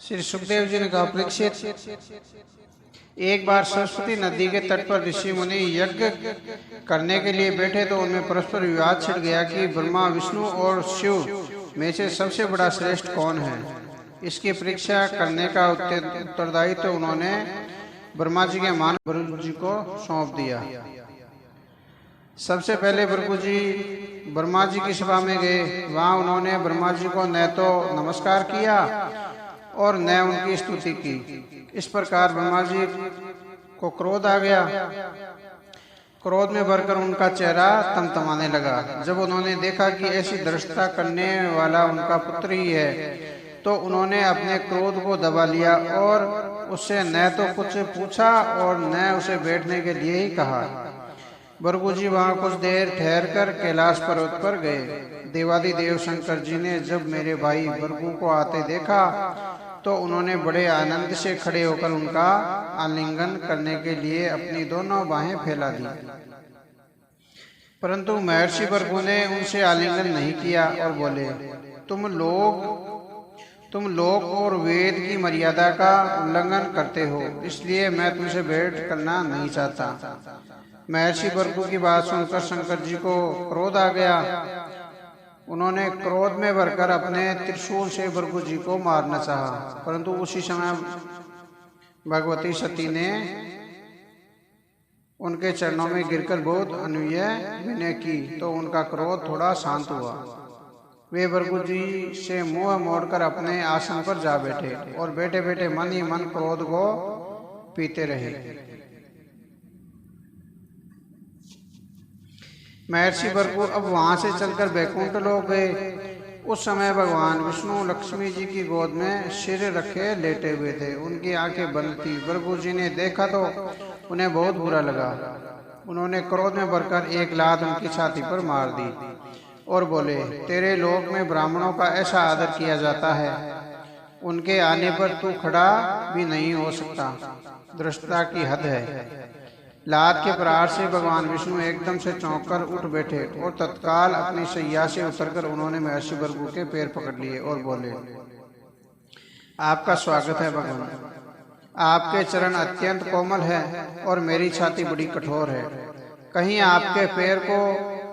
श्री सुखदेव जी ने कहा, परीक्षित, एक बार सरस्वती नदी के तट पर ऋषि मुनि यज्ञ करने के लिए बैठे तो उनमें परस्पर विवाद छिड़ गया कि ब्रह्मा, विष्णु और शिव में से सबसे बड़ा श्रेष्ठ कौन है। इसकी परीक्षा करने का उत्तरदायित्व तो उन्होंने ब्रह्मा जी के मान भृगु जी को सौंप दिया। सबसे पहले भृगु जी ब्रह्मा जी की सभा में गए। वहां उन्होंने ब्रह्मा जी को न तो नमस्कार किया और न उनकी स्तुति की। इस प्रकार ब्रह्मा जी को क्रोध आ गया। क्रोध में भरकर उनका चेहरा तमतमाने लगा। जब उन्होंने देखा कि ऐसी दृष्टता करने वाला उनका पुत्र ही है तो उन्होंने अपने क्रोध को दबा लिया और उससे न तो कुछ पूछा और न उसे बैठने के लिए ही कहा। भृगु जी वहां कुछ देर ठहरकर कैलाश पर्वत पर गए। देवादिदेव शंकर जी ने जब मेरे भाई भृगु को आते देखा तो उन्होंने बड़े आनंद से खड़े होकर उनका आलिंगन करने के लिए अपनी दोनों बाहें फैला दी, परंतु महर्षि भृगु ने उनसे आलिंगन नहीं किया और बोले, तुम लोक और वेद की मर्यादा का उल्लंघन करते हो, इसलिए मैं तुमसे भेंट करना नहीं चाहता। महर्षि भृगु की बात सुनकर शंकर जी को क्रोध आ गया। उन्होंने क्रोध में भरकर अपने त्रिशूल से भृगु जी को मारना चाहा, परंतु उसी समय भगवती सती ने उनके चरणों में गिरकर बहुत अनुनय विनय की तो उनका क्रोध थोड़ा शांत हुआ। वे भृगु जी से मुंह मोड़कर अपने आसन पर जा बैठे और बैठे बैठे मन ही मन क्रोध को पीते रहे। महर्षि भृगु अब वहां से चलकर बैकुंठ लोक गए। उस समय भगवान विष्णु लक्ष्मी जी की गोद में सिर रखे लेटे हुए थे। उनकी आंखें बंद थी। भृगु जी ने देखा तो उन्हें बहुत बुरा लगा। उन्होंने क्रोध में भरकर एक लात उनकी छाती पर मार दी और बोले, तेरे लोक में ब्राह्मणों का ऐसा आदर किया जाता है, उनके आने पर तू खड़ा भी नहीं हो सकता, धृष्टता की हद है। लात के प्रहार से भगवान विष्णु एकदम से चौंक कर उठ बैठे और तत्काल अपनी शैया से उतरकर उन्होंने महर्षि भृगु के पैर पकड़ लिए और बोले, आपका स्वागत है भगवान, आपके चरण अत्यंत कोमल है और मेरी छाती बड़ी कठोर है, कहीं आपके पैर को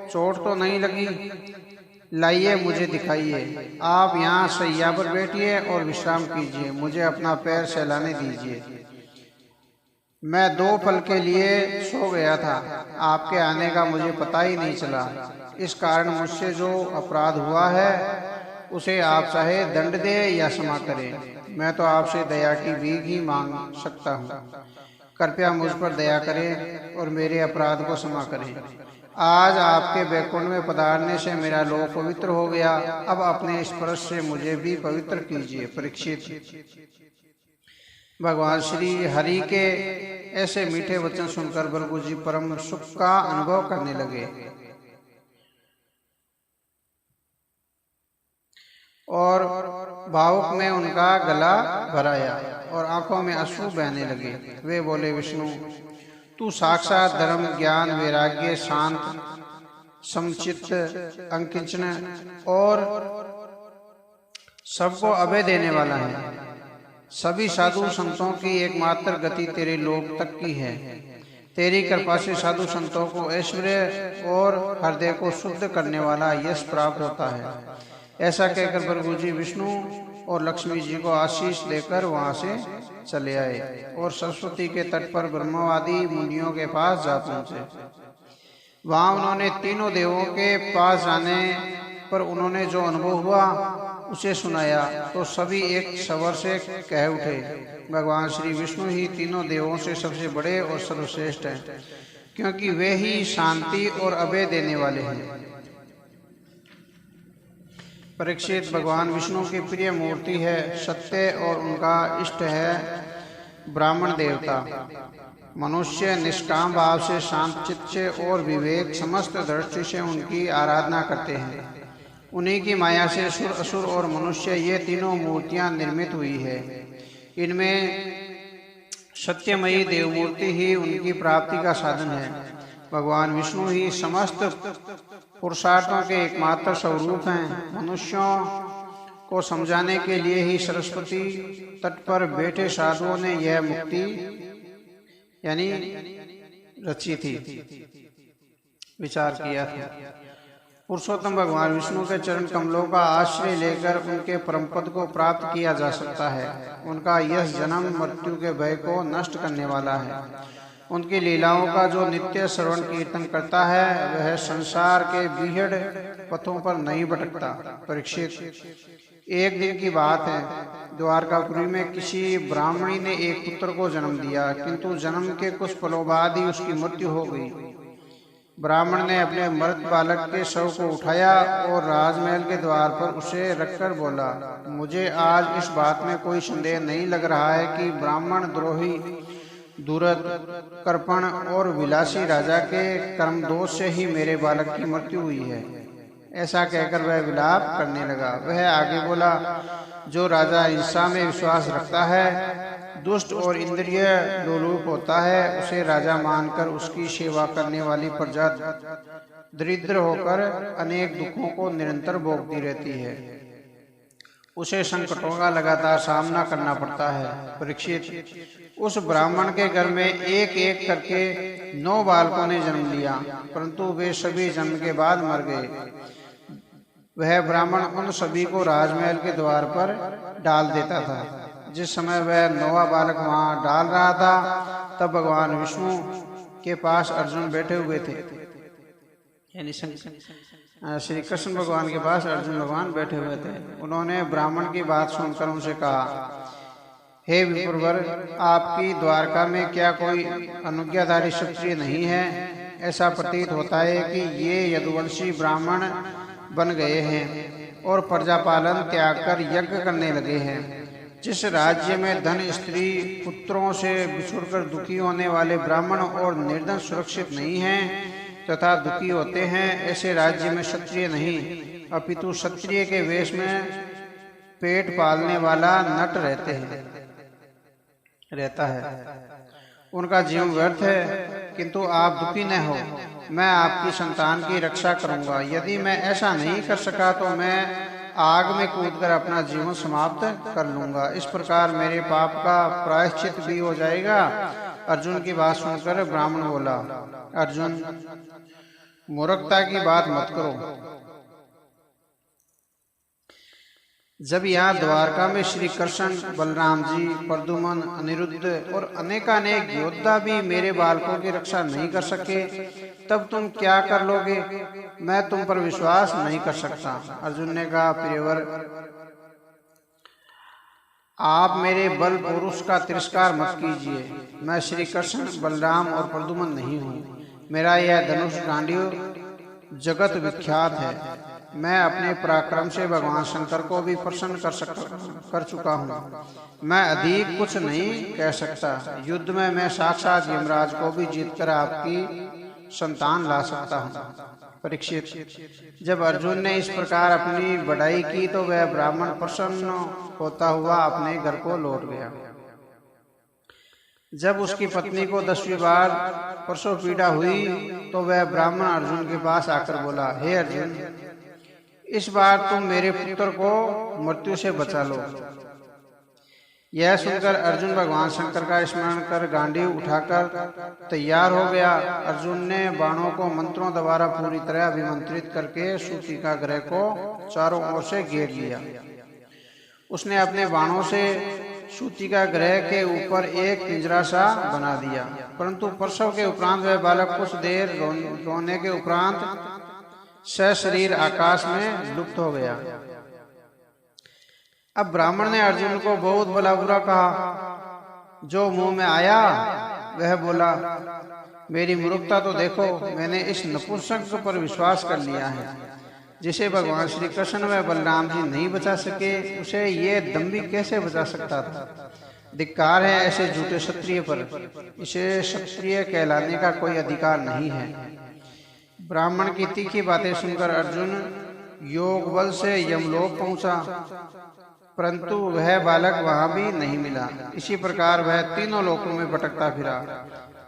चोट तो नहीं लगी? लाइए मुझे दिखाइए। आप यहाँ शैया पर बैठिए और विश्राम कीजिए, मुझे अपना पैर सहलाने दीजिए। मैं 2 पल के लिए सो गया था, आपके आने का मुझे पता ही नहीं चला। इस कारण मुझसे जो अपराध हुआ है उसे आप चाहे दंड दे या क्षमा करें। मैं तो आपसे दया की भीख ही मांग सकता हूँ। कृपया मुझ पर दया करें और मेरे अपराध को क्षमा करें। आज आपके बैकुंठ में पधारने से मेरा लोक पवित्र हो गया। अब अपने स्पर्श से मुझे भी पवित्र कीजिए। परीक्षित, भगवान श्री हरि के ऐसे मीठे वचन सुनकर भृगु जी परम सुख का अनुभव करने लगे और भावुक में उनका गला भराया और आंखों में अश्रु बहने लगे। वे बोले, विष्णु, तू साक्षात धर्म, ज्ञान, वैराग्य, शांत, समचित्त, अंकिंचन और सबको अभय देने वाला है। सभी साधु संतों की एकमात्र गति तेरे लोक तक की है। तेरी कृपा से साधु संतों को ऐश्वर्य और हृदय को शुद्ध करने वाला यश प्राप्त होता है। ऐसा कहकर भृगु जी विष्णु और लक्ष्मी जी को आशीष देकर वहां से चले आए और सरस्वती के तट पर ब्रह्मवादी मुनियों के पास जा पहुंचे। वहां उन्होंने तीनों देवों के पास जाने पर उन्होंने जो अनुभव हुआ उसे सुनाया तो सभी एक स्वर से कह उठे, भगवान श्री विष्णु ही तीनों देवों से सबसे बड़े और सर्वश्रेष्ठ हैं, क्योंकि वे ही शांति और अभय देने वाले हैं। परीक्षित, भगवान विष्णु की प्रिय मूर्ति है सत्य और उनका इष्ट है ब्राह्मण देवता। मनुष्य निष्काम भाव से, शांत चित्त से और विवेक समस्त दृष्टि से उनकी आराधना करते हैं। उन्हीं की माया से सुर, असुर और मनुष्य ये तीनों मूर्तियां निर्मित हुई है। इनमें सत्यमयी देव मूर्ति ही उनकी प्राप्ति का साधन है। भगवान विष्णु ही समस्त पुरुषार्थों के एकमात्र स्वरूप हैं। मनुष्यों को समझाने के लिए ही सरस्वती तट पर बैठे साधुओं ने यह मुक्ति यानी रची थी, विचार किया था। पुरुषोत्तम भगवान विष्णु के चरण कमलों का आश्रय लेकर उनके परम पद को प्राप्त किया जा सकता है। उनका यह जन्म मृत्यु के भय को नष्ट करने वाला है। उनकी लीलाओं का जो नित्य श्रवण कीर्तन करता है वह संसार के बीहड़ पथों पर नहीं भटकता। परीक्षित, एक दिन की बात है, द्वारकापुरी में किसी ब्राह्मणी ने एक पुत्र को जन्म दिया, किंतु जन्म के कुछ पलों बाद ही उसकी मृत्यु हो गई। ब्राह्मण ने अपने मृत बालक के शव को उठाया और राजमहल के द्वार पर उसे रखकर बोला, मुझे आज इस बात में कोई संदेह नहीं लग रहा है कि ब्राह्मण द्रोही, दुरद, कर्पण और विलासी राजा के कर्म दोष से ही मेरे बालक की मृत्यु हुई है। ऐसा कहकर वह विलाप करने लगा। वह आगे बोला, जो राजा हिंसा में विश्वास रखता है, दुष्ट और इंद्रिय लोलुप होता है, उसे राजा मानकर उसकी सेवा करने वाली प्रजा दरिद्र होकर अनेक दुखों को निरंतर भोगती रहती है। उसे संकटों का लगातार सामना करना पड़ता है। परीक्षित, उस ब्राह्मण के घर में एक एक करके 9 बालकों ने जन्म लिया, परंतु वे सभी जन्म के बाद मर गए। वह ब्राह्मण उन सभी को राजमहल के द्वार पर डाल देता था। जिस समय वह 9वां बालक वहां डाल रहा था, तब भगवान विष्णु के पास अर्जुन बैठे हुए थे, यानी श्री कृष्ण भगवान के पास अर्जुन भगवान बैठे हुए थे। उन्होंने ब्राह्मण की बात सुनकर उनसे कहा, हे विप्रवर, आपकी द्वारका में क्या कोई अनुज्ञाधारी क्षत्रिय नहीं है? ऐसा प्रतीत होता है कि ये यदुवंशी ब्राह्मण बन गए हैं और प्रजापालन त्याग कर यज्ञ करने लगे हैं। जिस राज्य में धन, स्त्री, पुत्रों से बिछुड़कर दुखी होने वाले ब्राह्मण और निर्धन सुरक्षित नहीं हैं तथा दुखी होते हैं, ऐसे राज्य में क्षत्रिय नहीं अपितु क्षत्रिय के वेश में पेट पालने वाला नट रहता है। उनका जीवन व्यर्थ है, किंतु आप दुखी न हो, मैं आपकी संतान की रक्षा करूंगा। यदि मैं ऐसा नहीं कर सका तो मैं आग में कूदकर अपना जीवन समाप्त कर लूंगा। इस प्रकार मेरे पाप का प्रायश्चित भी हो जाएगा। अर्जुन की बात सुनकर ब्राह्मण बोला, अर्जुन, मूर्खता की बात मत करो। जब यहाँ द्वारका में श्री कृष्ण, बलराम जी, प्रद्युम्न, अनिरुद्ध और अनेकानेक योद्धा भी मेरे बालकों की रक्षा नहीं कर सके, तब तुम क्या कर लोगे? मैं तुम पर विश्वास नहीं कर सकता। अर्जुन ने कहा, प्रियवर, आप मेरे बल पुरुष का तिरस्कार मत कीजिए। मैं श्री कृष्ण, बलराम और प्रद्युम्न नहीं हूँ। मेरा यह धनुष गांडीव जगत विख्यात है। मैं अपने पराक्रम से भगवान शंकर को भी प्रसन्न कर चुका हूँ। मैं अधिक कुछ नहीं कह सकता। युद्ध में मैं साक्षात यमराज को भी जीतकर आपकी संतान ला सकता हूँ। परीक्षित, जब अर्जुन ने इस प्रकार अपनी बढ़ाई की तो वह ब्राह्मण प्रसन्न होता हुआ अपने घर को लौट गया। जब उसकी पत्नी को 10वीं बार प्रसव पीड़ा हुई तो वह ब्राह्मण अर्जुन के पास आकर बोला, हे अर्जुन, इस बार तुम मेरे पुत्र को मृत्यु से बचा लो। यह सुनकर अर्जुन भगवान शंकर का स्मरण कर गांडीव उठाकर तैयार हो गया। अर्जुन ने बाणों को मंत्रों द्वारा पूरी तरह अभिमंत्रित करके सूतिका ग्रह को चारों ओर से घेर लिया। उसने अपने बाणों से सूतिका ग्रह के ऊपर एक पिंजरा सा बना दिया, परंतु प्रसव के उपरांत वह बालक कुछ देर रोने के उपरांत सशरीर आकाश में लुप्त हो गया। अब ब्राह्मण ने अर्जुन को बहुत भला बुरा कहा। जो मुंह में आया वह बोला, मेरी मूर्खता तो देखो, मैंने इस नपुंसक पर विश्वास कर लिया है। जिसे भगवान श्री कृष्ण व बलराम जी नहीं बचा सके, उसे ये दम्भी कैसे बचा सकता था? धिक्कार है ऐसे झूठे क्षत्रिय पर। इसे क्षत्रिय कहलाने का कोई अधिकार नहीं है। ब्राह्मण की तीखी बातें सुनकर अर्जुन योग बल से यमलोक पहुंचा, परंतु वह बालक वहां भी नहीं मिला। इसी प्रकार वह तीनों लोकों में भटकता फिरा,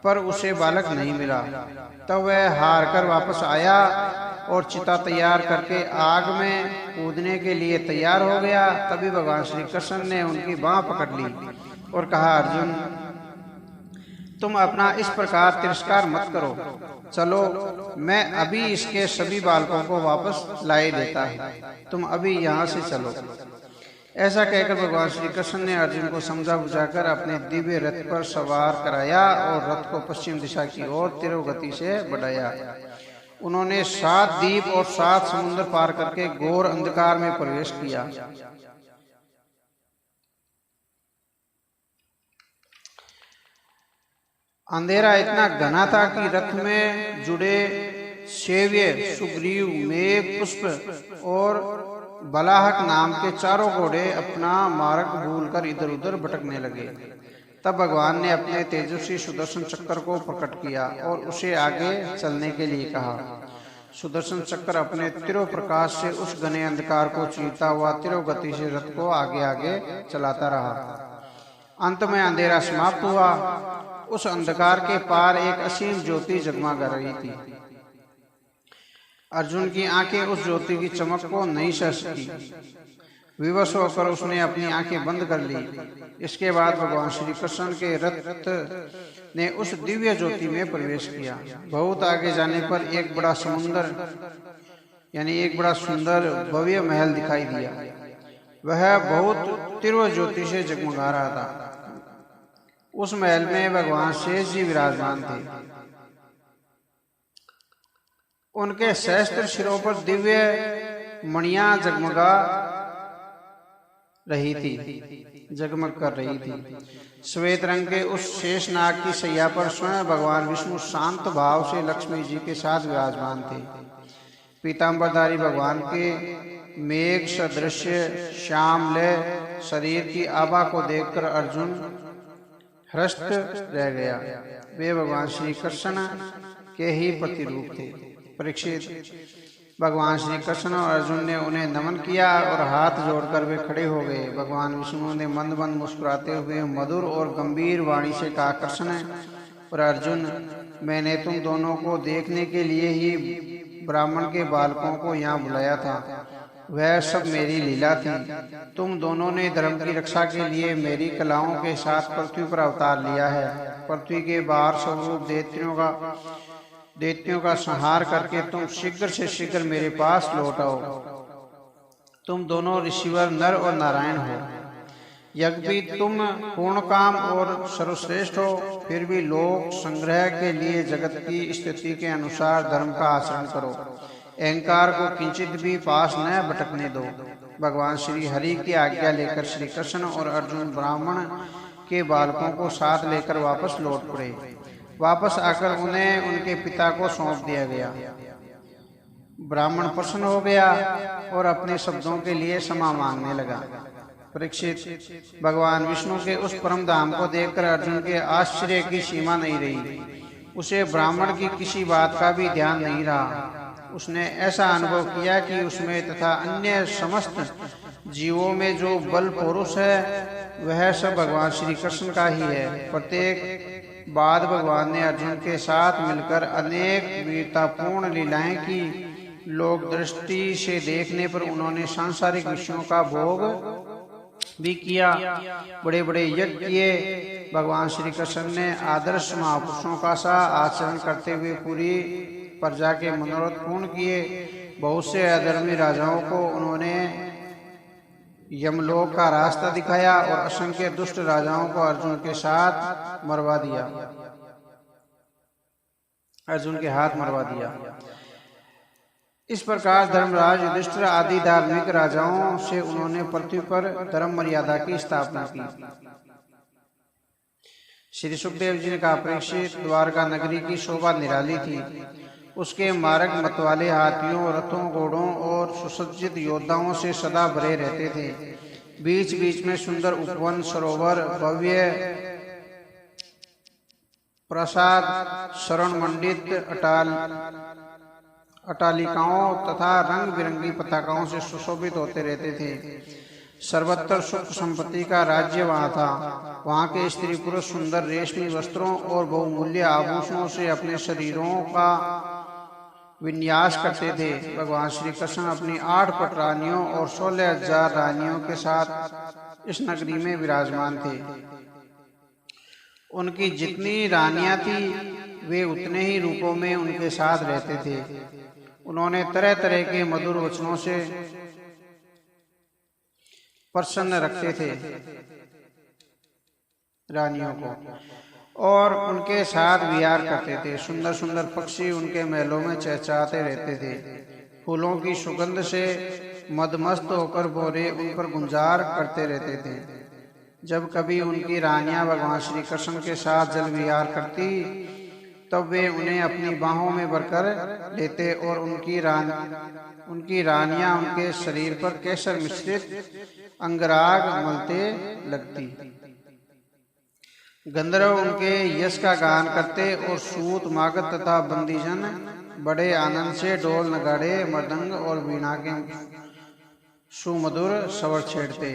पर उसे बालक नहीं मिला। तब वह हार कर वापस आया और चिता तैयार करके आग में कूदने के लिए तैयार हो गया। तभी भगवान श्री कृष्ण ने उनकी बाँह पकड़ ली और कहा, अर्जुन, तुम अपना इस प्रकार तिरस्कार मत करो, चलो मैं अभी इसके सभी बालकों को वापस लाए देता हूँ, तुम अभी यहाँ से चलो। ऐसा कहकर भगवान श्री कृष्ण ने अर्जुन को समझा बुझाकर अपने दिव्य रथ पर सवार कराया और रथ को पश्चिम दिशा की ओर तीव्र गति से बढ़ाया। उन्होंने 7 द्वीप और 7 समुद्र पार करके घोर अंधकार में प्रवेश किया। अंधेरा इतना घना था कि रथ में जुड़े सेव्य, सुग्रीव, मेघ, पुष्प और बलाहक नाम के 4 घोड़े अपना मार्ग भूलकर इधर उधर भटकने लगे। तब भगवान ने अपने तेजस्वी सुदर्शन चक्र को प्रकट किया और उसे आगे चलने के लिए कहा। सुदर्शन चक्र अपने तीव्र प्रकाश से उस घने अंधकार को चीरता हुआ तीव्र गति से रथ को आगे आगे चलाता रहा। अंत में अंधेरा समाप्त हुआ। उस अंधकार के पार एक असीम ज्योति जगमगा रही थी। अर्जुन की आंखें उस ज्योति की चमक को नहीं सह सकी। विवश होकर उसने अपनी आंखें बंद कर ली। इसके बाद भगवान श्री कृष्ण के रथ ने उस दिव्य ज्योति में प्रवेश किया। बहुत आगे जाने पर एक बड़ा समुद्र यानी एक बड़ा सुंदर भव्य महल दिखाई दिया। वह बहुत तीव्र ज्योति से जगमगा रहा था। उस महल में भगवान शेष जी विराजमान थे। उनके सहस्त्र शिरों पर दिव्य मणियां जगमग कर रही थी। श्वेत रंग के उस शेषनाग की शैया पर स्वयं भगवान विष्णु शांत भाव से लक्ष्मी जी के साथ विराजमान थे। पीतांबरधारी भगवान के मेघ सदृश श्यामले शरीर की आभा को देखकर अर्जुन हृष्ट रह गया। वे भगवान श्री कृष्ण के ही प्रतिरूप थे। परीक्षित, भगवान श्री कृष्ण और अर्जुन ने उन्हें नमन किया और हाथ जोड़कर वे खड़े हो गए। भगवान विष्णु ने मंद मंद मुस्कुराते हुए मधुर और गंभीर वाणी से कहा, कृष्ण और अर्जुन, मैंने तुम दोनों को देखने के लिए ही ब्राह्मण के बालकों को यहाँ बुलाया था। वह सब मेरी लीला थी। तुम दोनों ने धर्म की रक्षा के लिए मेरी कलाओं के साथ पृथ्वी पर अवतार लिया है। पृथ्वी के बाहर स्वरूप दैत्यों का संहार करके तुम शीघ्र से शीघ्र मेरे पास लौट आओ। तुम दोनों ऋषिवर नर और नारायण हो। यद्यपि तुम पूर्ण काम और सर्वश्रेष्ठ हो, फिर भी लोक संग्रह के लिए जगत की स्थिति के अनुसार धर्म का आचरण करो। अहंकार को किंचित भी पास न भटकने दो। भगवान श्री हरि की आज्ञा लेकर श्री कृष्ण और अर्जुन ब्राह्मण के बालकों को साथ लेकर वापस लौट पड़े। वापस आकर उन्हें उनके पिता को सौंप दिया गया। ब्राह्मण प्रसन्न हो गया और अपने शब्दों के लिए क्षमा मांगने लगा। परीक्षित, भगवान विष्णु के उस परम धाम को देखकर अर्जुन के आश्चर्य की सीमा नहीं रही। उसे ब्राह्मण की किसी बात का भी ध्यान नहीं रहा। उसने ऐसा अनुभव किया कि उसमें तथा अन्य समस्त जीवों में जो बल पुरुष है वह सब भगवान श्री कृष्ण का ही है। प्रत्येक बाद भगवान ने अर्जुन के साथ मिलकर अनेक वीरतापूर्ण लीलाएं की। लोक दृष्टि से देखने पर उन्होंने सांसारिक विषयों का भोग भी किया, बड़े बड़े यज्ञ किए। भगवान श्री कृष्ण ने आदर्श महापुरुषों का सा आचरण करते हुए पूरी प्रजा के मनोरथ पूर्ण किए। बहुत से अधर्मी राजाओं को उन्होंने यमलोक का रास्ता दिखाया और असंख्य दुष्ट राजाओं को अर्जुन के हाथ मरवा दिया। इस प्रकार धर्मराज, युधिष्ठिर आदि धार्मिक राजाओं से उन्होंने पृथ्वी पर धर्म मर्यादा की स्थापना की। श्री सुखदेव जी ने कहा, परीक्षित, द्वारका नगरी की शोभा निराली थी। उसके मार्ग मतवाले हाथियों, रथों, घोड़ों और सुसज्जित योद्धाओं से सदा भरे रहते थे। बीच बीच में सुंदर उपवन, सरोवर, भव्य प्रसाद, शरण मंडित अटालिकाओं तथा रंग बिरंगी पताकाओं से सुशोभित होते रहते थे। सर्वत्र सुख संपत्ति का राज्य वहाँ था। वहाँ के स्त्री पुरुष सुंदर रेशमी वस्त्रों और बहुमूल्य आभूषणों से अपने शरीरों का विन्यास करते थे। भगवान श्री कृष्ण अपनी 8 पट रानियों और 16,000 रानियों के साथ इस नगरी में विराजमान थे। उनकी जितनी रानियां थी वे उतने ही रूपों में उनके साथ रहते थे। उन्होंने तरह तरह के मधुर वचनों से प्रसन्न रखते थे रानियों को और उनके साथ विहार करते थे। सुंदर सुंदर पक्षी उनके महलों में चहचहाते रहते थे। फूलों की सुगंध से मदमस्त होकर भौरे उन पर गुंजार करते रहते थे। जब कभी उनकी रानियां भगवान श्री कृष्ण के साथ जल विहार करती तब वे उन्हें अपनी बाहों में भरकर लेते और उनकी रानियां उनके शरीर पर केसर मिश्रित अंगराग मलते लगती। गंधर्व उनके यश का गान करते और सूत मागध तथा बंदीजन बड़े आनंद से ढोल नगाड़े मृदंग और वीणा के सुमधुर स्वर छेड़ते।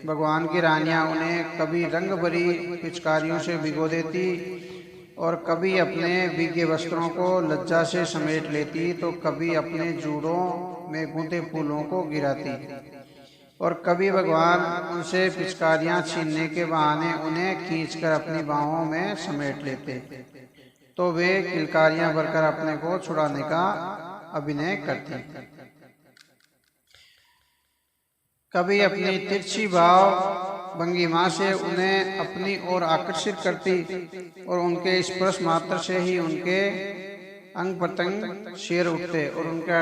भगवान की रानियां उन्हें कभी रंग भरी पिचकारियों से भिगो देती और कभी अपने भीगे वस्त्रों को लज्जा से समेट लेती तो कभी अपने जूड़ों में गूंथे फूलों को गिराती और कभी भगवान उनसे पिचकारियां छीनने के बहाने उन्हें खींचकर अपनी बाहों में समेट लेते तो वे किलकारियां भरकर अपने को छुड़ाने का अभिनय करती। कभी अपनी तिरछी भाव भंगिमा से उन्हें अपनी ओर आकर्षित करती और उनके स्पर्श मात्र से ही उनके अंग प्रत्यंग शेर उठते और उनके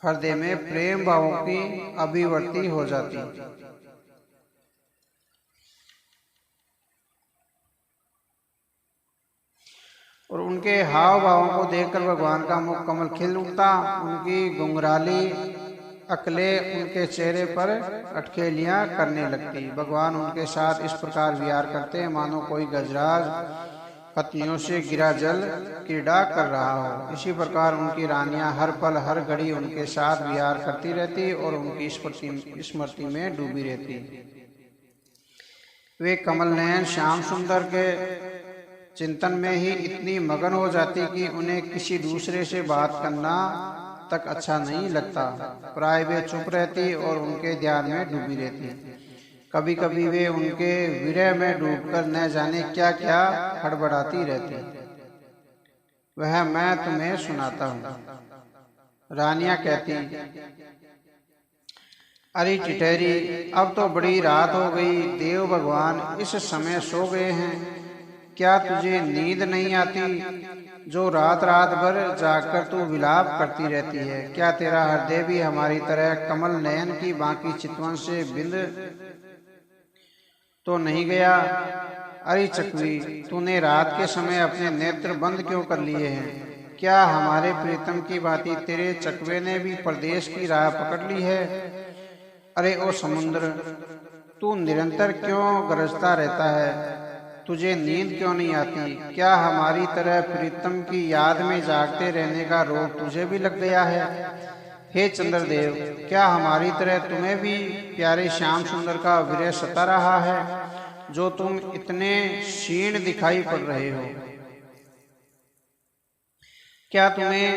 हृदय में प्रेम भावों की अभिव्यक्ति हो जाती। और उनके हाव भावों को देखकर भगवान का मुख कमल खिल उठता। उनकी घुंघराली अकलें उनके चेहरे पर अटखेलियां करने लगती। भगवान उनके साथ इस प्रकार विहार करते मानो कोई गजराज पत्नियों से गिरा जल क्रीड़ा कर रहा हो। इसी प्रकार उनकी रानियां हर पल हर घड़ी उनके साथ विहार करती रहती और उनकी स्मृति में डूबी रहती। वे कमल नयन श्याम सुंदर के चिंतन में ही इतनी मगन हो जाती कि उन्हें किसी दूसरे से बात करना तक अच्छा नहीं लगता। प्राय वे चुप रहती और उनके ध्यान में डूबी रहती। कभी कभी वे उनके विरह में डूबकर न जाने क्या क्या हड़बड़ाती रहती। वह मैं तुम्हें सुनाता हूँ। रानियां कहती, अरे टिटहरी, अब तो बड़ी रात हो गई। देव भगवान इस समय सो गए हैं। क्या तुझे नींद नहीं आती जो रात रात भर जागकर तू विलाप करती रहती है? क्या तेरा हृदय भी हमारी तरह कमल नयन की बाकी चितवन से बिंद तो नहीं गया? अरे चकवी, तूने रात के समय अपने नेत्र बंद क्यों कर लिए हैं? क्या हमारे प्रीतम की भांति तेरे चकवे ने भी परदेश की राह पकड़ ली है? अरे ओ समुद्र, तू निरंतर क्यों गरजता रहता है? तुझे नींद क्यों नहीं आती? क्या हमारी तरह प्रीतम की याद में जागते रहने का रोग तुझे भी लग गया है? हे चंद्रदेव, क्या हमारी तरह तुम्हें भी प्यारे श्याम सुंदर का विरह सता रहा है जो तुम इतने क्षीण दिखाई पड़ रहे हो? क्या तुम्हें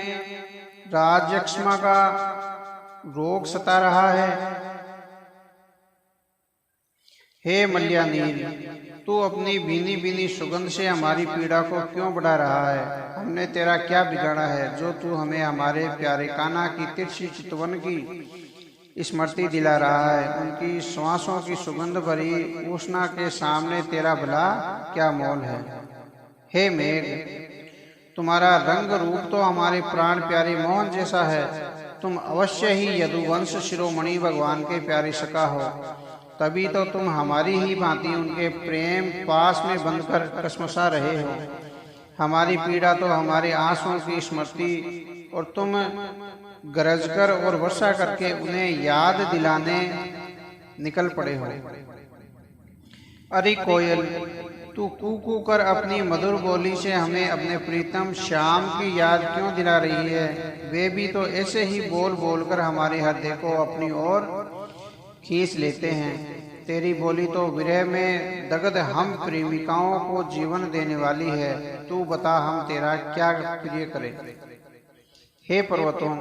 राजयक्ष्मा का रोग सता रहा है? हे मल्यानील, तू अपनी भीनी भीनी सुगंध से हमारी पीड़ा को क्यों बढ़ा रहा है? हमने तेरा क्या बिगाड़ा है जो तू हमें हमारे प्यारे कान्हा की तिरछी चितवन की स्मृति दिला रहा है? उनकी श्वासों की सुगंध भरी उष्णा के सामने तेरा भला क्या मोल है? हे मेघ, तुम्हारा रंग रूप तो हमारे प्राण प्यारे मोहन जैसा है। तुम अवश्य ही यदुवंश शिरोमणि भगवान के प्यारे सखा हो, तभी तो तुम हमारी ही भांति उनके प्रेम पास में बंध कर कसमसा रहे हो। हमारी पीड़ा तो हमारे आंसुओं की स्मृति और तुम गरजकर और वर्षा करके उन्हें याद दिलाने निकल पड़े हो। अरे कोयल, तू कू कर अपनी मधुर बोली से हमें अपने प्रीतम श्याम की याद क्यों दिला रही है? वे भी तो ऐसे ही बोल बोल कर हमारे हृदय को अपनी ओर खींच लेते हैं। तेरी बोली तो विरह में दग्ध हम प्रेमिकाओं को जीवन देने वाली है। तू बता हम तेरा क्या प्रिय करें। हे पर्वतों,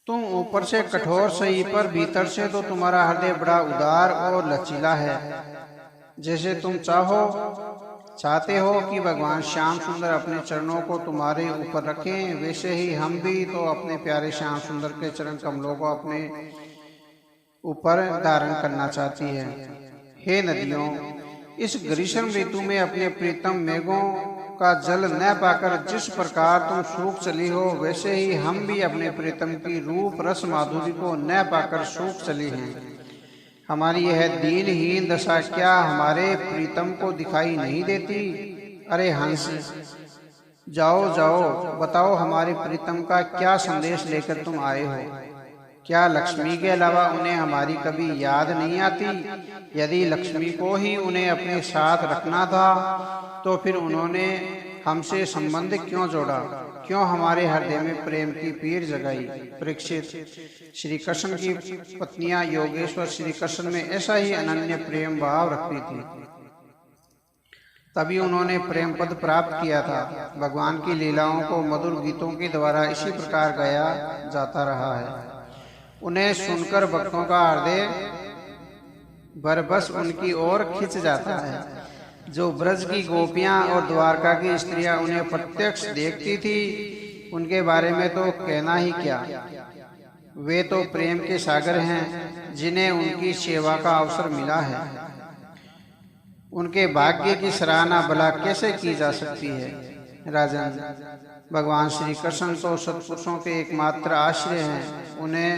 तुम ऊपर से कठोर सही पर भीतर से तो तुम्हारा हृदय बड़ा उदार और लचीला है। जैसे तुम चाहते हो कि भगवान श्याम सुंदर अपने चरणों को तुम्हारे ऊपर रखें, वैसे ही हम भी तो अपने प्यारे श्याम सुंदर के चरण कमलों को अपने ऊपर धारण करना चाहती है। हे नदियों, इस ग्रीष्म ऋतु में अपने प्रीतम मेघों का जल न पाकर जिस प्रकार तुम सूख चली हो, वैसे ही हम भी अपने प्रीतम की रूप रस माधुरी को न पाकर सूख चली हैं। हमारी यह दीनहीन दशा क्या हमारे प्रीतम को दिखाई नहीं देती? अरे हंस, जाओ जाओ, बताओ हमारे प्रीतम का क्या संदेश लेकर तुम आए हो? क्या लक्ष्मी के अलावा उन्हें हमारी कभी याद नहीं आती? यदि लक्ष्मी को ही उन्हें अपने साथ रखना था तो फिर उन्होंने हमसे संबंध क्यों जोड़ा? क्यों हमारे हृदय में प्रेम की पीर जगाई? परीक्षित, श्री कृष्ण की पत्नियां योगेश्वर श्री कृष्ण में ऐसा ही अनन्य प्रेम भाव रखती थी, तभी उन्होंने प्रेम पद प्राप्त किया था। भगवान की लीलाओं को मधुर गीतों के द्वारा इसी प्रकार गाया जाता रहा है। उन्हें सुनकर भक्तों का हृदय बरबस उनकी ओर खिंच जाता है। जो ब्रज की गोपियां और द्वारका की स्त्रियां उन्हें प्रत्यक्ष देखती थी, उनके बारे में तो कहना ही क्या। वे तो प्रेम के सागर हैं, जिन्हें उनकी सेवा का अवसर मिला है। उनके भाग्य की सराहना भला कैसे की जा सकती है? राजन, भगवान श्री कृष्ण तो सत्पुरुषों के एकमात्र आश्रय हैं। उन्हें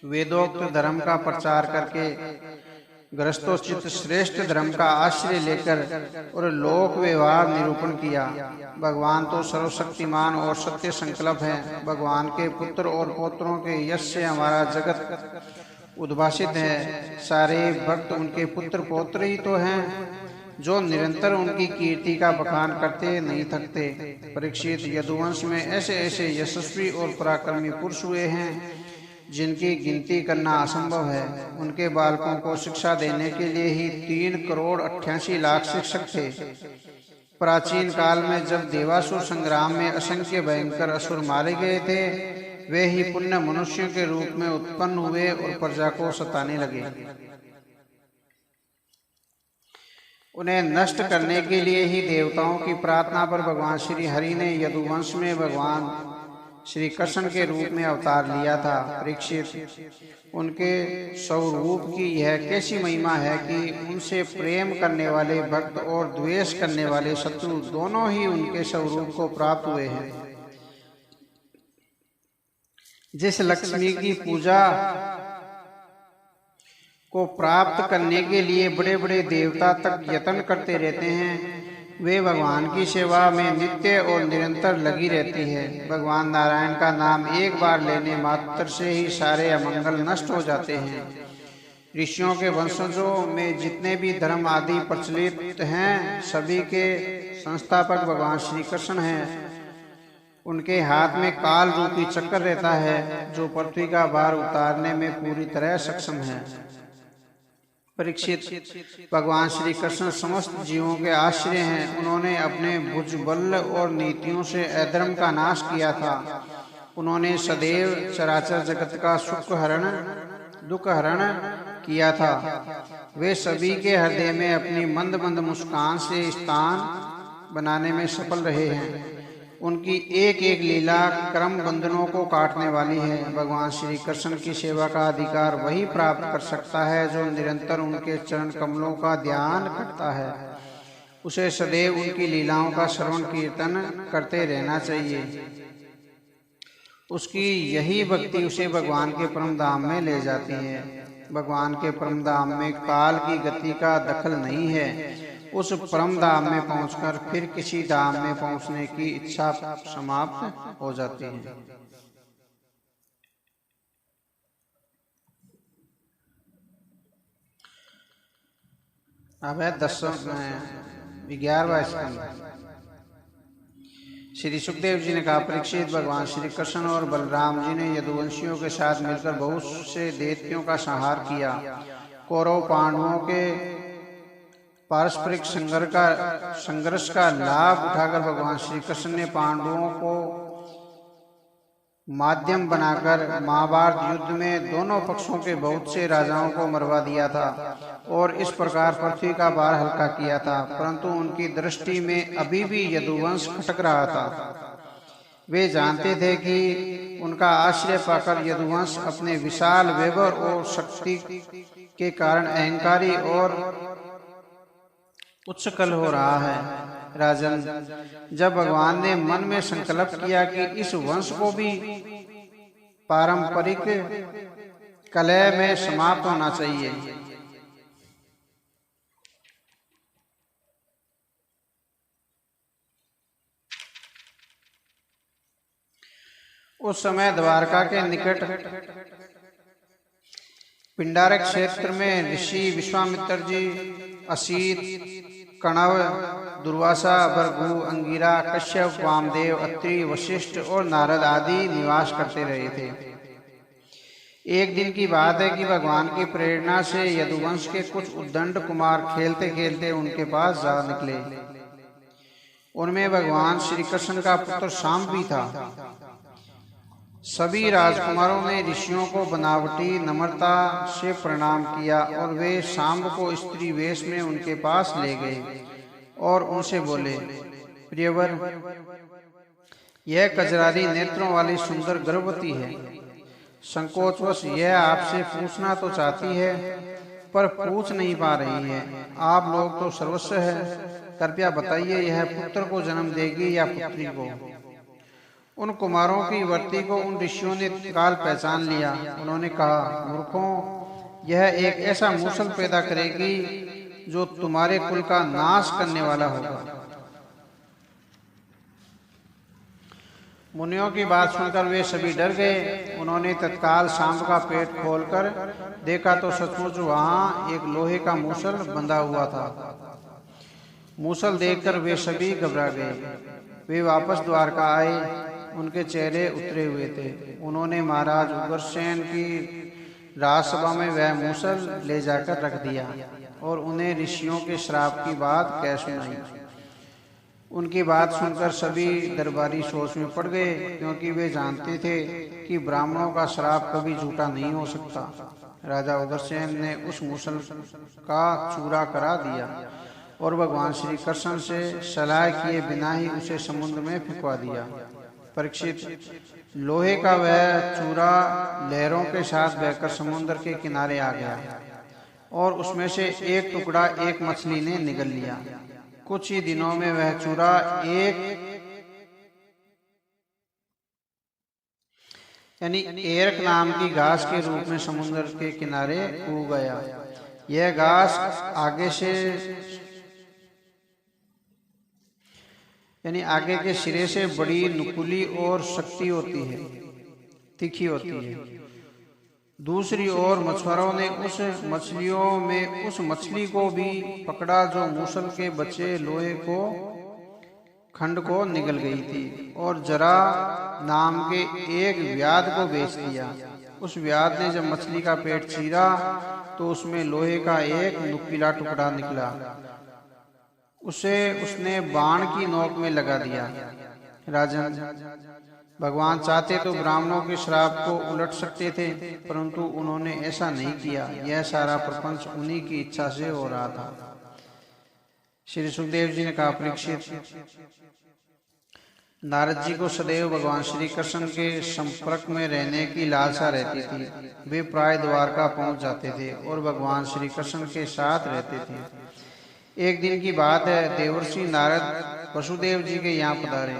वेदोक्त धर्म का प्रचार करके ग्रस्तोचित श्रेष्ठ धर्म का आश्रय लेकर और लोक व्यवहार निरूपण किया। भगवान तो सर्वशक्तिमान और सत्य संकल्प है। भगवान के पुत्र और पौत्रों के यश से हमारा जगत उद्भासित है। सारे भक्त उनके पुत्र पौत्र ही तो हैं, जो निरंतर उनकी कीर्ति का बखान करते नहीं थकते। परीक्षित, यदुवंश में ऐसे ऐसे यशस्वी और पराक्रमी पुरुष हुए हैं जिनकी गिनती करना असंभव है। उनके बालकों को शिक्षा देने के लिए ही 3,88,00,000 शिक्षक थे। प्राचीन काल में जब देवासुर संग्राम में असंख्य भयंकर असुर मारे गए थे, वे ही पुण्य मनुष्यों के रूप में उत्पन्न हुए और प्रजा को सताने लगे। उन्हें नष्ट करने के लिए ही देवताओं की प्रार्थना पर भगवान श्री हरि ने यदुवंश में भगवान श्री कृष्ण के रूप में अवतार लिया था। परीक्षित, उनके स्वरूप की यह कैसी महिमा है कि उनसे प्रेम करने वाले भक्त और द्वेष करने वाले शत्रु दोनों ही उनके स्वरूप को प्राप्त हुए हैं। जिस लक्ष्मी की पूजा को प्राप्त करने के लिए बड़े बड़े देवता तक यत्न करते रहते हैं, वे भगवान की सेवा में नित्य और निरंतर लगी रहती है। भगवान नारायण का नाम एक बार लेने मात्र से ही सारे अमंगल नष्ट हो जाते हैं। ऋषियों के वंशजों में जितने भी धर्म आदि प्रचलित हैं, सभी के संस्थापक भगवान श्री कृष्ण हैं। उनके हाथ में काल रूपी चक्र रहता है, जो पृथ्वी का भार उतारने में पूरी तरह सक्षम है। परीक्षित, भगवान श्री कृष्ण समस्त जीवों के आश्रय हैं। उन्होंने अपने भुजबल और नीतियों से अधर्म का नाश किया था। उन्होंने सदैव चराचर जगत का सुख हरण दुख हरण किया था। वे सभी के हृदय में अपनी मंद मंद मुस्कान से स्थान बनाने में सफल रहे हैं। उनकी एक एक लीला क्रम बंधनों को काटने वाली है। भगवान श्री कृष्ण की सेवा का अधिकार वही प्राप्त कर सकता है जो निरंतर उनके चरण कमलों का ध्यान करता है। उसे सदैव उनकी लीलाओं का श्रवण कीर्तन करते रहना चाहिए। उसकी यही भक्ति उसे भगवान के परम धाम में ले जाती है। भगवान के परम धाम में काल की गति का दखल नहीं है। उस परम धाम में पहुंचकर फिर किसी धाम में पहुंचने की इच्छा समाप्त हो जाती है। अब है 11वां स्कंद। श्री सुखदेव जी ने कहा, परीक्षित, भगवान श्री कृष्ण और बलराम जी ने यदुवंशियों के साथ मिलकर बहुत से दैत्यों का संहार किया। कौरव पांडवों के पारस्परिक संघर्ष का लाभ उठाकर भगवान श्री कृष्ण ने पांडवों को माध्यम बनाकर महाभारत युद्ध में दोनों पक्षों के बहुत से राजाओं को मरवा दिया था और इस प्रकार पृथ्वी का भार हल्का किया था। परंतु उनकी दृष्टि में अभी भी यदुवंश खटक रहा था। वे जानते थे कि उनका आश्रय पाकर यदुवंश अपने विशाल वैभव और शक्ति के कारण अहंकारी और उच्छृंखल हो रहा है। राजन, जब भगवान ने मन में संकल्प किया कि इस वंश को भी पारंपरिक कलह में समाप्त होना चाहिए, उस समय द्वारका के निकट पिंडारक क्षेत्र में ऋषि विश्वामित्र जी, असित, कणव, दुर्वासा, भृगु, अंगिरा, कश्यप, वामदेव, अत्रि, वशिष्ठ और नारद आदि निवास करते रहे थे। एक दिन की बात है कि भगवान की प्रेरणा से यदुवंश के कुछ उद्दंड कुमार खेलते खेलते उनके पास जा निकले। उनमें भगवान श्री कृष्ण का पुत्र शाम भी था। सभी राजकुमारों ने ऋषियों को बनावटी नम्रता से प्रणाम किया और वे शाम को स्त्री वेश में उनके पास ले गए और उनसे बोले, प्रियवर, यह कजरारी नेत्रों वाली सुंदर गर्भवती है। संकोचवश यह आपसे पूछना तो चाहती है पर पूछ नहीं पा रही है। आप लोग तो सर्वस्व है, कृपया बताइए, यह पुत्र को जन्म देगी या पुत्री को? उन कुमारों की वर्ती को उन ऋषियों ने तत्काल पहचान लिया। उन्होंने कहा, मूर्खों, यह एक ऐसा मूसल पैदा करेगी जो तुम्हारे कुल का नाश करने वाला होगा। मुनियों की बात सुनकर वे सभी डर गए। उन्होंने तत्काल शाम का पेट खोलकर देखा तो सचमुच वहां एक लोहे का मूसल बंधा हुआ था। मूसल देखकर वे सभी घबरा गए। वे वापस द्वारका आए। उनके चेहरे उतरे हुए थे। उन्होंने महाराज उग्रसेन की राजसभा में वह मूसल ले जाकर रख दिया और उन्हें ऋषियों के श्राप की बात कह सुनाई। उनकी बात सुनकर सभी दरबारी सोच में पड़ गए, क्योंकि वे जानते थे कि ब्राह्मणों का श्राप कभी झूठा नहीं हो सकता। राजा उग्रसेन ने उस मूसल का चूरा करा दिया और भगवान श्री कृष्ण से सलाह किए बिना ही उसे समुद्र में फेंकवा दिया। परीक्षित, लोहे का वह चूरा लहरों के साथ बहकर समुद्र के किनारे आ गया और उसमें से एक टुकड़ा एक मछली ने निगल लिया। कुछ ही दिनों में वह चूरा एरक नाम की घास के रूप में समुद्र के किनारे उग गया। यह घास आगे के सिरे से बड़ी, नुकीली और शक्ति होती है, तीखी होती है। दूसरी ओर मछुआरों ने उस मछली को भी पकड़ा जो मूसल के बचे लोहे को खंड को निगल गई थी और जरा नाम के एक व्याध को बेच दिया। उस व्याध ने जब मछली का पेट चीरा तो उसमें लोहे का एक नुकीला टुकड़ा निकला। उसे उसने बाण की नोक में लगा दिया। राजन, भगवान चाहते तो ब्राह्मणों के श्राप को उलट सकते थे, परंतु उन्होंने ऐसा नहीं किया। यह सारा प्रपंच उन्हीं की इच्छा से हो रहा था। श्री सुखदेव जी ने कहा, परीक्षित, नारद जी को सदैव भगवान श्री कृष्ण के संपर्क में रहने की लालसा रहती थी। वे प्राय द्वारका पहुंच जाते थे और भगवान श्री कृष्ण के साथ रहते थे। एक दिन की बात है, देवर्षि नारद वसुदेव जी के यहाँ पधारे।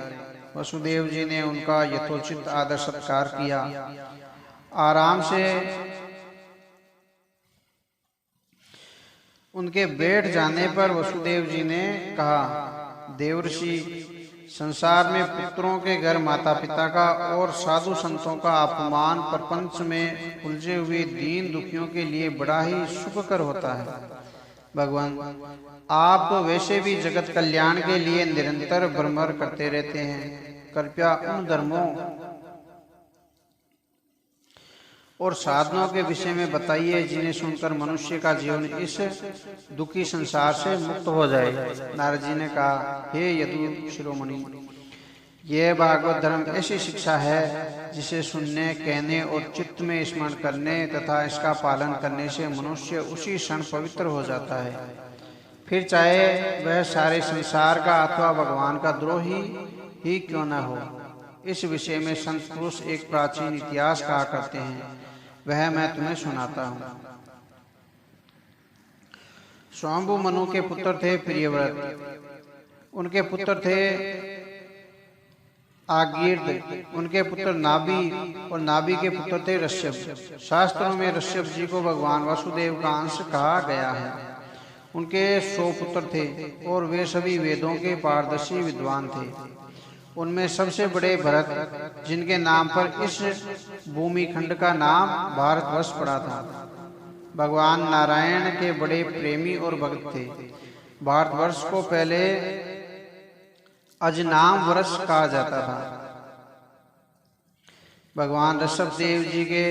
वसुदेव जी ने उनका यथोचित आदर सत्कार किया। आराम से उनके बैठ जाने पर वसुदेव जी ने कहा, देवर्षि, संसार में पुत्रों के घर माता पिता का और साधु संतों का अपमान प्रपंच में उलझे हुए दीन दुखियों के लिए बड़ा ही सुखकर होता है। भगवान, आप तो वैसे भी जगत कल्याण के लिए निरंतर भ्रमण करते रहते हैं। कृपया उन धर्मों और साधनों के विषय में बताइए जिन्हें सुनकर मनुष्य का जीवन इस दुखी संसार से मुक्त हो जाए। नारद जी ने कहा, हे यदु शिरोमणि, यह भागवत धर्म ऐसी शिक्षा है जिसे सुनने, कहने और चित्त में स्मरण करने तथा इसका पालन करने से मनुष्य उसी क्षण पवित्र हो जाता है, फिर चाहे वह सारे संसार का अथवा भगवान का द्रोही ही क्यों न हो। इस विषय में संत पुरुष एक प्राचीन इतिहास कहा करते हैं, वह मैं तुम्हें सुनाता हूँ। स्वाम्भु मनु के पुत्र थे प्रियव्रत, उनके पुत्र थे आगीर्द, उनके पुत्र नाभि और नाभि के पुत्र थे ऋषभ। शास्त्रों में ऋषभ जी को भगवान वासुदेव का अंश कहा गया है। उनके 100 पुत्र थे और वे सभी वेदों के पारदर्शी विद्वान थे। उनमें सबसे बड़े भरत, जिनके नाम पर इस भूमि खंड का नाम भारतवर्ष पड़ा था, भगवान नारायण के बड़े प्रेमी और भक्त थे। भारतवर्ष को पहले अजनाम वर्ष कहा जाता था। भगवान ऋषभ देव जी के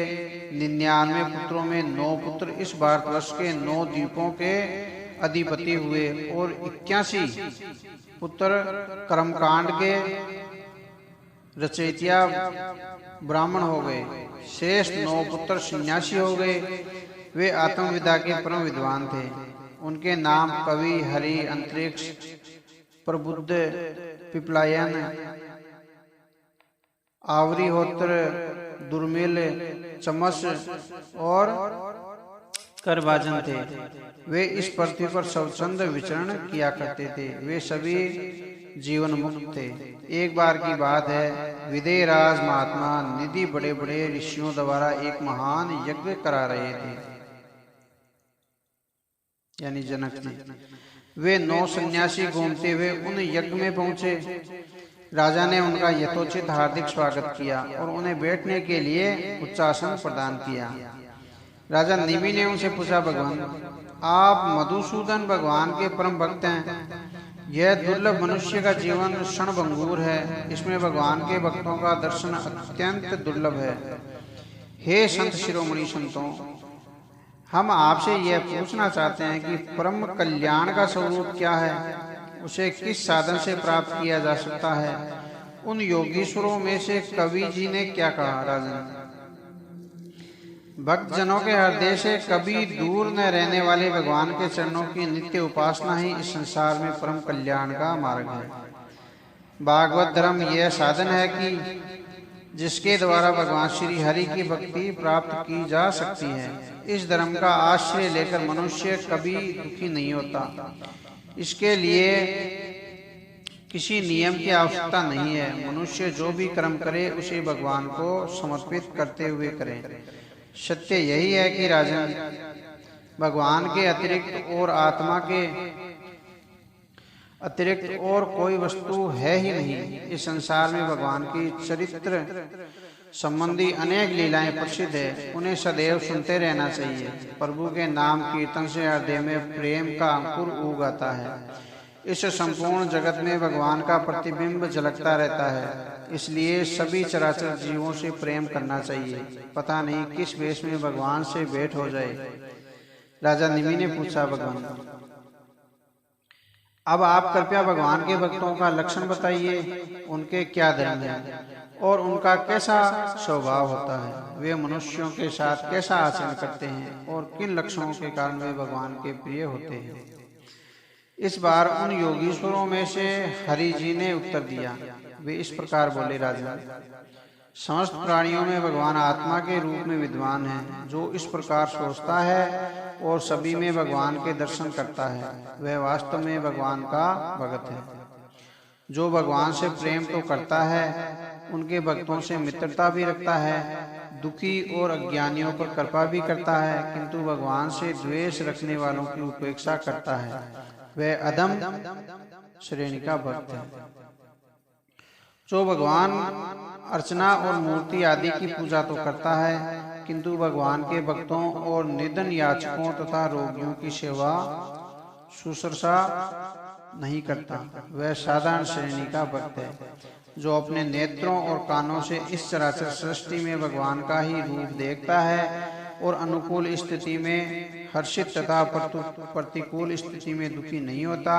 99 पुत्रों में 9 पुत्र इस भारतवर्ष के 9 द्वीपों के अधिपति हुए और 81 पुत्र कर्मकांड के रचयिता ब्राह्मण हो गए। शेष 9 पुत्र सन्यासी हो गए। वे आत्मविद्या के परम विद्वान थे। उनके नाम कवि, हरि, अंतरिक्ष, प्रबुद्ध, पिपलायन, आवरीहोत्र, दुर्मिल, चमस और करभाजन थे। वे इस पृथ्वी पर स्वच्छंद विचरण किया करते थे। वे सभी जीवन मुक्त थे। एक बार की बात है, विदेहराज महात्मा निधि बड़े बड़े ऋषियों द्वारा एक महान यज्ञ करा रहे थे, यानी जनक ने। वे 9 सन्यासी घूमते हुए उन यज्ञ में पहुंचे। राजा ने उनका यथोचित हार्दिक स्वागत किया और उन्हें बैठने के लिए उच्चासन प्रदान किया। राजा निमि ने उनसे पूछा, भगवान, आप मधुसूदन भगवान के परम भक्त हैं। यह दुर्लभ मनुष्य का जीवन क्षणभंगुर है। इसमें भगवान के भक्तों का दर्शन अत्यंत दुर्लभ है। हे संत शिरोमणि संतों, हम आपसे यह पूछना चाहते हैं कि परम कल्याण का स्वरूप क्या है, उसे किस साधन से प्राप्त किया जा सकता है। उन योगीश्वरों में से कवि जी ने क्या कहा, राजन? भक्त जनों के हृदय से कभी दूर न रहने वाले भगवान के चरणों की नित्य उपासना ही इस संसार में परम कल्याण का मार्ग है। भागवत धर्म यह साधन है कि जिसके द्वारा भगवान श्री हरि की भक्ति प्राप्त की जा सकती है। इस धर्म का आश्रय लेकर मनुष्य कभी दुखी नहीं होता। इसके लिए किसी नियम की आवश्यकता नहीं है। मनुष्य जो भी कर्म करे उसे भगवान को समर्पित करते हुए करे। सत्य यही है कि राजन, भगवान के अतिरिक्त और आत्मा के अतिरिक्त और कोई वस्तु है ही नहीं। इस संसार में भगवान की चरित्र संबंधी अनेक लीलाएं प्रसिद्ध है। उन्हें सदैव सुनते रहना चाहिए। प्रभु के नाम कीर्तन से हृदय में प्रेम का अंकुर उग आता है। इस संपूर्ण जगत में भगवान का प्रतिबिंब झलकता रहता है। इसलिए सभी चराचर जीवों से प्रेम करना चाहिए। पता नहीं किस वेश में भगवान से भेंट हो जाए। राजा निमि ने पूछा, भगवान, अब आप कृपया भगवान के भक्तों का लक्षण बताइए। उनके क्या धर्म है और उनका कैसा स्वभाव होता है। वे मनुष्यों के साथ कैसा आचरण करते हैं और किन लक्षणों के कारण वे भगवान के प्रिय होते हैं। इस बार उन योगीश्वरों में से हरि जी ने उत्तर दिया। वे इस प्रकार बोले, राजा, समस्त प्राणियों में भगवान आत्मा के रूप में विद्वान है। जो इस प्रकार सोचता है और सभी में भगवान के दर्शन करता है, वह वास्तव में भगवान का भक्त है। जो भगवान से प्रेम तो करता है, उनके भक्तों से मित्रता भी रखता है, दुखी और अज्ञानियों पर कृपा भी करता है, किंतु भगवान से द्वेष रखने वालों की उपेक्षा करता है, वह अधम श्रेणी का भक्त है। जो भगवान अर्चना और मूर्ति आदि की पूजा तो करता है, किंतु भगवान के भक्तों और निर्धन याचकों तथा रोगियों की सेवा सुसरसा नहीं करता। वह साधारण श्रेणी का भक्त है जो अपने नेत्रों और कानों से इस चराचर सृष्टि में भगवान का ही रूप देखता है और अनुकूल स्थिति में हर्षित तथा प्रतिकूल स्थिति में दुखी नहीं होता,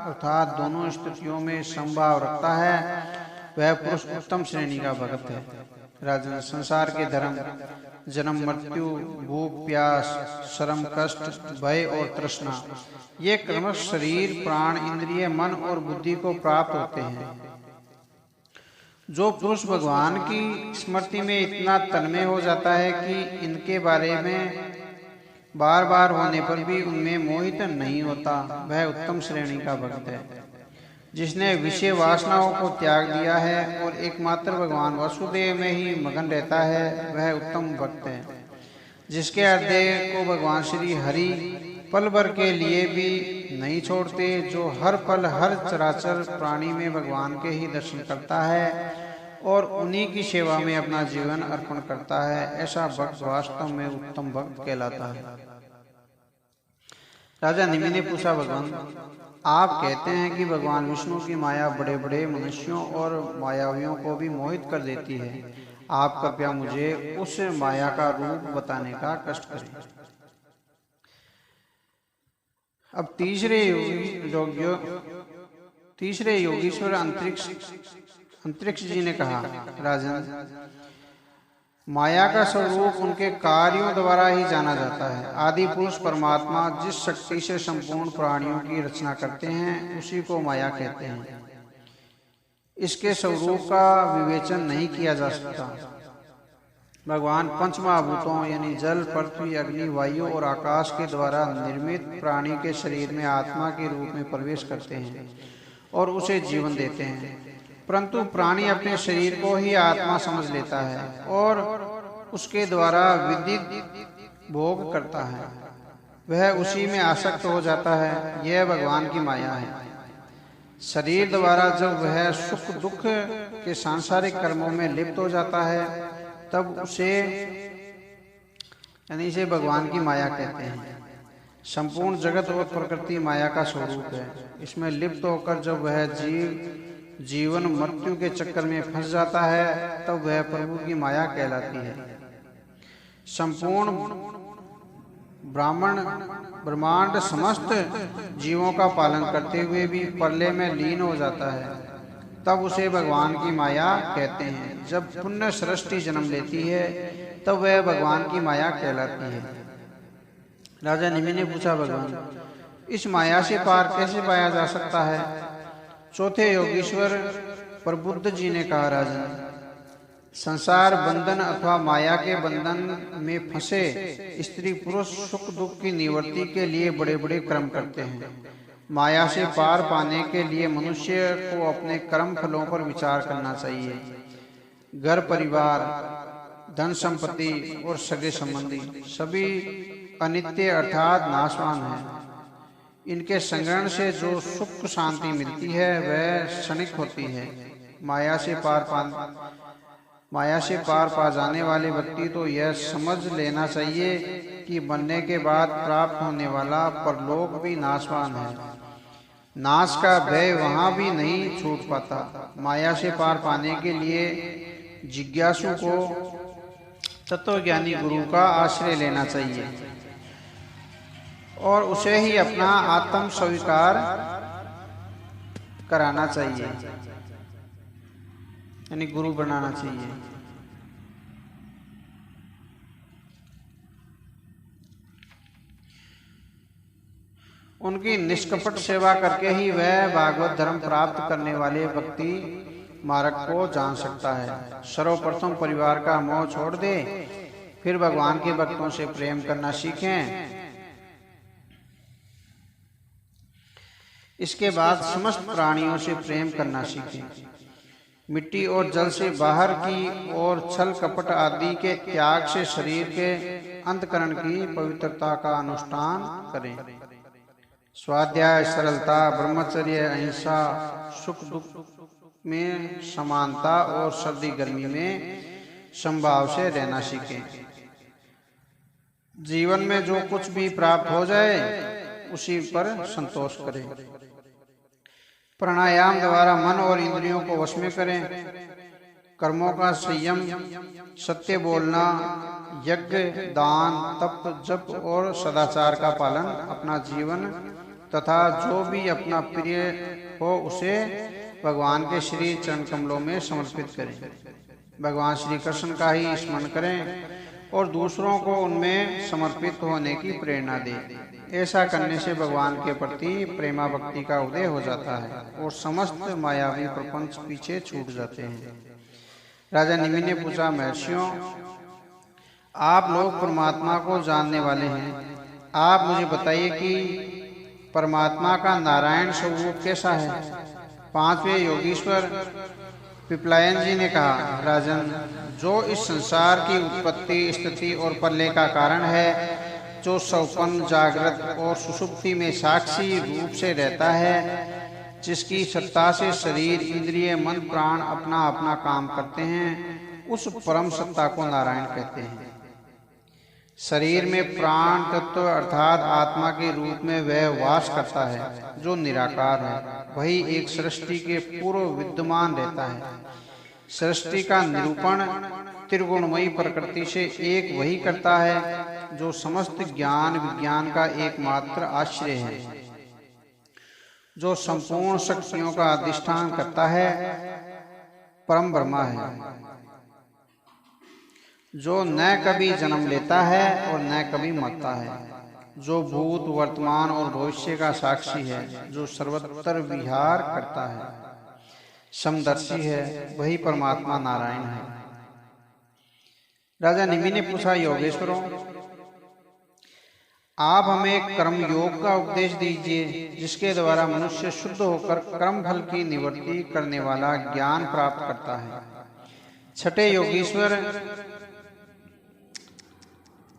अर्थात दोनों स्थितियों में समभाव रखता है। वह पुरुष उत्तम श्रेणी का भक्त है। राजन, संसार के धर्म जन्म, मृत्यु, भूख, प्यास, श्रम, कष्ट, भय और तृष्णा, ये क्रमश शरीर, प्राण, इंद्रिय, मन और बुद्धि को प्राप्त होते हैं। जो पुरुष भगवान की स्मृति में इतना तन्मय हो जाता है कि इनके बारे में बार बार होने पर भी उनमें मोहित नहीं होता, वह उत्तम श्रेणी का भक्त है। जिसने विषय वासनाओं को त्याग दिया है और एकमात्र भगवान वासुदेव में ही मगन रहता है, वह उत्तम भक्त है। जिसके हृदय को भगवान श्री हरि पल भर के लिए भी नहीं छोड़ते, जो हर पल हर चराचर प्राणी में भगवान के ही दर्शन करता है और उन्हीं की सेवा में अपना जीवन अर्पण करता है, ऐसा भक्त वास्तव में उत्तम भक्त कहलाता है। राजा निमि ने पूछा, भगवान आप कहते हैं कि भगवान विष्णु की माया बड़े बड़े मनुष्यों और मायावियों को भी मोहित कर देती है। आप कृपया मुझे उस माया का रूप बताने का कष्ट करें। अब तीसरे योगीश्वर अंतरिक्ष जी ने कहा, राजन, माया का स्वरूप उनके कार्यों द्वारा ही जाना जाता है। आदि पुरुष परमात्मा जिस शक्ति से संपूर्ण प्राणियों की रचना करते हैं उसी को माया कहते हैं। इसके स्वरूप का विवेचन नहीं किया जा सकता। भगवान पंचमहाभूतों यानी जल, पृथ्वी, अग्नि, वायु और आकाश के द्वारा निर्मित प्राणी के शरीर में आत्मा के रूप में प्रवेश करते हैं और उसे जीवन देते हैं, परंतु प्राणी अपने शरीर को ही आत्मा समझ लेता है और उसके द्वारा विदित भोग करता है। वह उसी में आसक्त हो जाता है। यह भगवान की माया है। शरीर द्वारा जब वह सुख दुख के सांसारिक कर्मों में लिप्त हो जाता है तब उसे यानी इसे भगवान की माया कहते हैं। संपूर्ण जगत और प्रकृति माया का स्वरूप है। इसमें लिप्त होकर जब वह जीवन मृत्यु के चक्कर में फंस जाता है तब वह प्रभु की माया कहलाती है। संपूर्ण ब्रह्मांड समस्त जीवों का पालन करते हुए भी प्रलय में लीन हो जाता है, तब उसे भगवान की माया कहते हैं। जब पुण्य सृष्टि जन्म लेती है तब वह भगवान की माया कहलाती है। राजा निमि ने पूछा, भगवान इस माया से पार कैसे पाया जा सकता है? चौथे योगीश्वर प्रबुद्ध जी ने कहा, राजन, संसार बंधन अथवा माया के बंधन में फंसे स्त्री पुरुष सुख दुख की निवृत्ति के लिए बड़े बड़े कर्म करते हैं। माया से पार पाने के लिए मनुष्य को अपने कर्म फलों पर विचार करना चाहिए। घर परिवार, धन संपत्ति और सगे संबंधी सभी अनित्य अर्थात नाशवान है। इनके संग्रहण से जो सुख शांति मिलती है वह क्षणिक होती है। माया से पार पा जाने वाले व्यक्ति तो यह समझ लेना चाहिए कि मरने के बाद प्राप्त होने वाला परलोक भी नाशवान है। नाश का भय वहां भी नहीं छूट पाता। माया से पार पाने के लिए जिज्ञासु को तत्वज्ञानी गुरु का आश्रय लेना चाहिए और उसे ही अपना आत्म स्वीकार कराना चाहिए, यानी गुरु बनाना चाहिए। उनकी निष्कपट सेवा करके ही वह भागवत धर्म प्राप्त करने वाले व्यक्ति मार्ग को जान सकता है। सर्वप्रथम परिवार का मोह छोड़ दे, फिर भगवान के भक्तों से प्रेम करना सीखें। इसके बाद समस्त प्राणियों से प्रेम करना सीखें। मिट्टी और जल से बाहर की और छल कपट आदि के त्याग से शरीर के अंतकरण की पवित्रता का अनुष्ठान करें। स्वाध्याय, सरलता, ब्रह्मचर्य, अहिंसा, सुख दुख में समानता और सर्दी गर्मी में समभाव से रहना सीखें। जीवन में जो कुछ भी प्राप्त हो जाए उसी पर संतोष करें। प्राणायाम द्वारा मन और इंद्रियों को वश में करें। कर्मों का संयम, सत्य बोलना, यज्ञ, दान, तप, जप और सदाचार का पालन अपना जीवन तथा जो भी अपना प्रिय हो उसे भगवान के श्री चरण कमलों में समर्पित करें। भगवान श्री कृष्ण का ही स्मरण करें और दूसरों को उनमें समर्पित होने की प्रेरणा दें। ऐसा करने से भगवान के प्रति प्रेमा भक्ति का उदय हो जाता है और समस्त मायावी प्रपंच पीछे छूट जाते हैं। राजा निमि ने पूछा, महर्षियों, आप लोग परमात्मा को जानने वाले हैं, आप मुझे बताइए कि परमात्मा का नारायण स्वरूप कैसा है। पांचवें योगीश्वर पिपलायन जी ने कहा, राजन, जो इस संसार की उत्पत्ति, स्थिति और प्रलय का कारण है, जो स्वप्न, जागृत और सुषुप्ति में साक्षी रूप से रहता है, जिसकी सत्ता से शरीर, इंद्रिय, मन, प्राण अपना अपना काम करते हैं, उस परम सत्ता को नारायण कहते हैं। शरीर में प्राण तत्व अर्थात आत्मा के रूप में वह वास करता है जो निराकार है। वही एक सृष्टि के पूर्व विद्यमान रहता है। सृष्टि का निरूपण त्रिगुणमयी प्रकृति से एक वही करता है जो समस्त ज्ञान विज्ञान का एकमात्र आश्रय है, जो संपूर्ण शक्तियों का अधिष्ठान करता है, परम ब्रह्मा है, जो न कभी जन्म लेता है और न कभी मरता है, जो भूत, वर्तमान और भविष्य का साक्षी है, जो सर्वत्र विहार करता है, समदर्शी है, वही परमात्मा नारायण है। राजा निमि ने पूछा, योगेश्वरों, आप हमें कर्म योग का उपदेश दीजिए जिसके द्वारा मनुष्य शुद्ध होकर कर्म फल की निवृत्ति करने वाला ज्ञान प्राप्त करता है। छठे योगीश्वर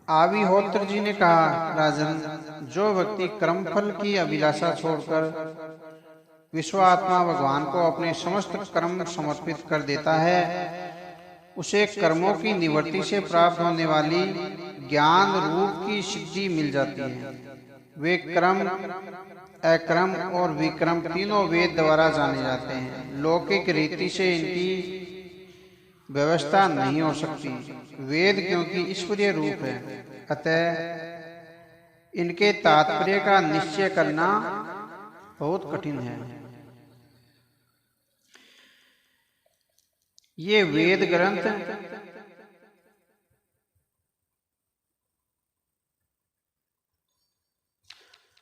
आविहोत्र जी ने कहा, राजन, जो व्यक्ति कर्म फल की अभिलाषा छोड़कर विश्वात्मा भगवान को अपने समस्त कर्म समर्पित कर देता है, उसे कर्मों की निवृत्ति से प्राप्त होने वाली ज्ञान रूप की सिद्धि मिल जाती है। वे क्रम, अक्रम और विक्रम तीनों वेद द्वारा जाने जाते हैं। लौकिक रीति से इनकी व्यवस्था नहीं हो सकती। वेद क्योंकि ईश्वरीय रूप है, अतः इनके तात्पर्य का निश्चय करना बहुत कठिन है। ये वेद ग्रंथ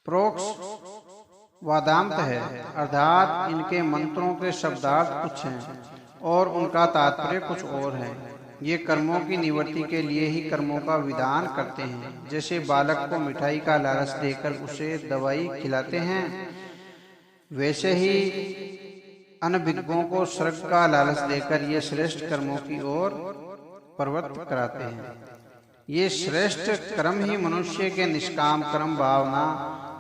प्रोक्ष वादांत है, अर्थात इनके मंत्रों के शब्दार्थ कुछ हैं और उनका तात्पर्य कुछ और है। ये कर्मों की निवृत्ति के लिए ही कर्मों का विधान करते हैं। जैसे बालक को मिठाई का लालच देकर उसे दवाई खिलाते हैं, वैसे ही अनभिज्ञों को स्वर्ग का लालच देकर ये श्रेष्ठ कर्मों की ओर प्रवृत्त कराते हैं। ये श्रेष्ठ कर्म ही मनुष्य के निष्काम कर्म भावना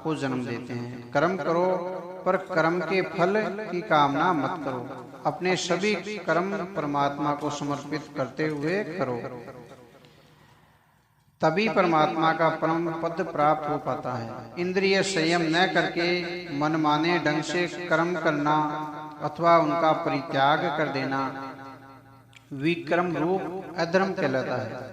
को जन्म देते हैं। कर्म करो पर कर्म के फल की कामना मत करो। अपने सभी कर्म परमात्मा को समर्पित करते हुए करो, तभी परमात्मा का परम पद प्राप्त हो पाता है। इंद्रिय संयम न करके मनमाने ढंग से कर्म करना अथवा उनका परित्याग कर देना विक्रम रूप अधर्म कहलाता है।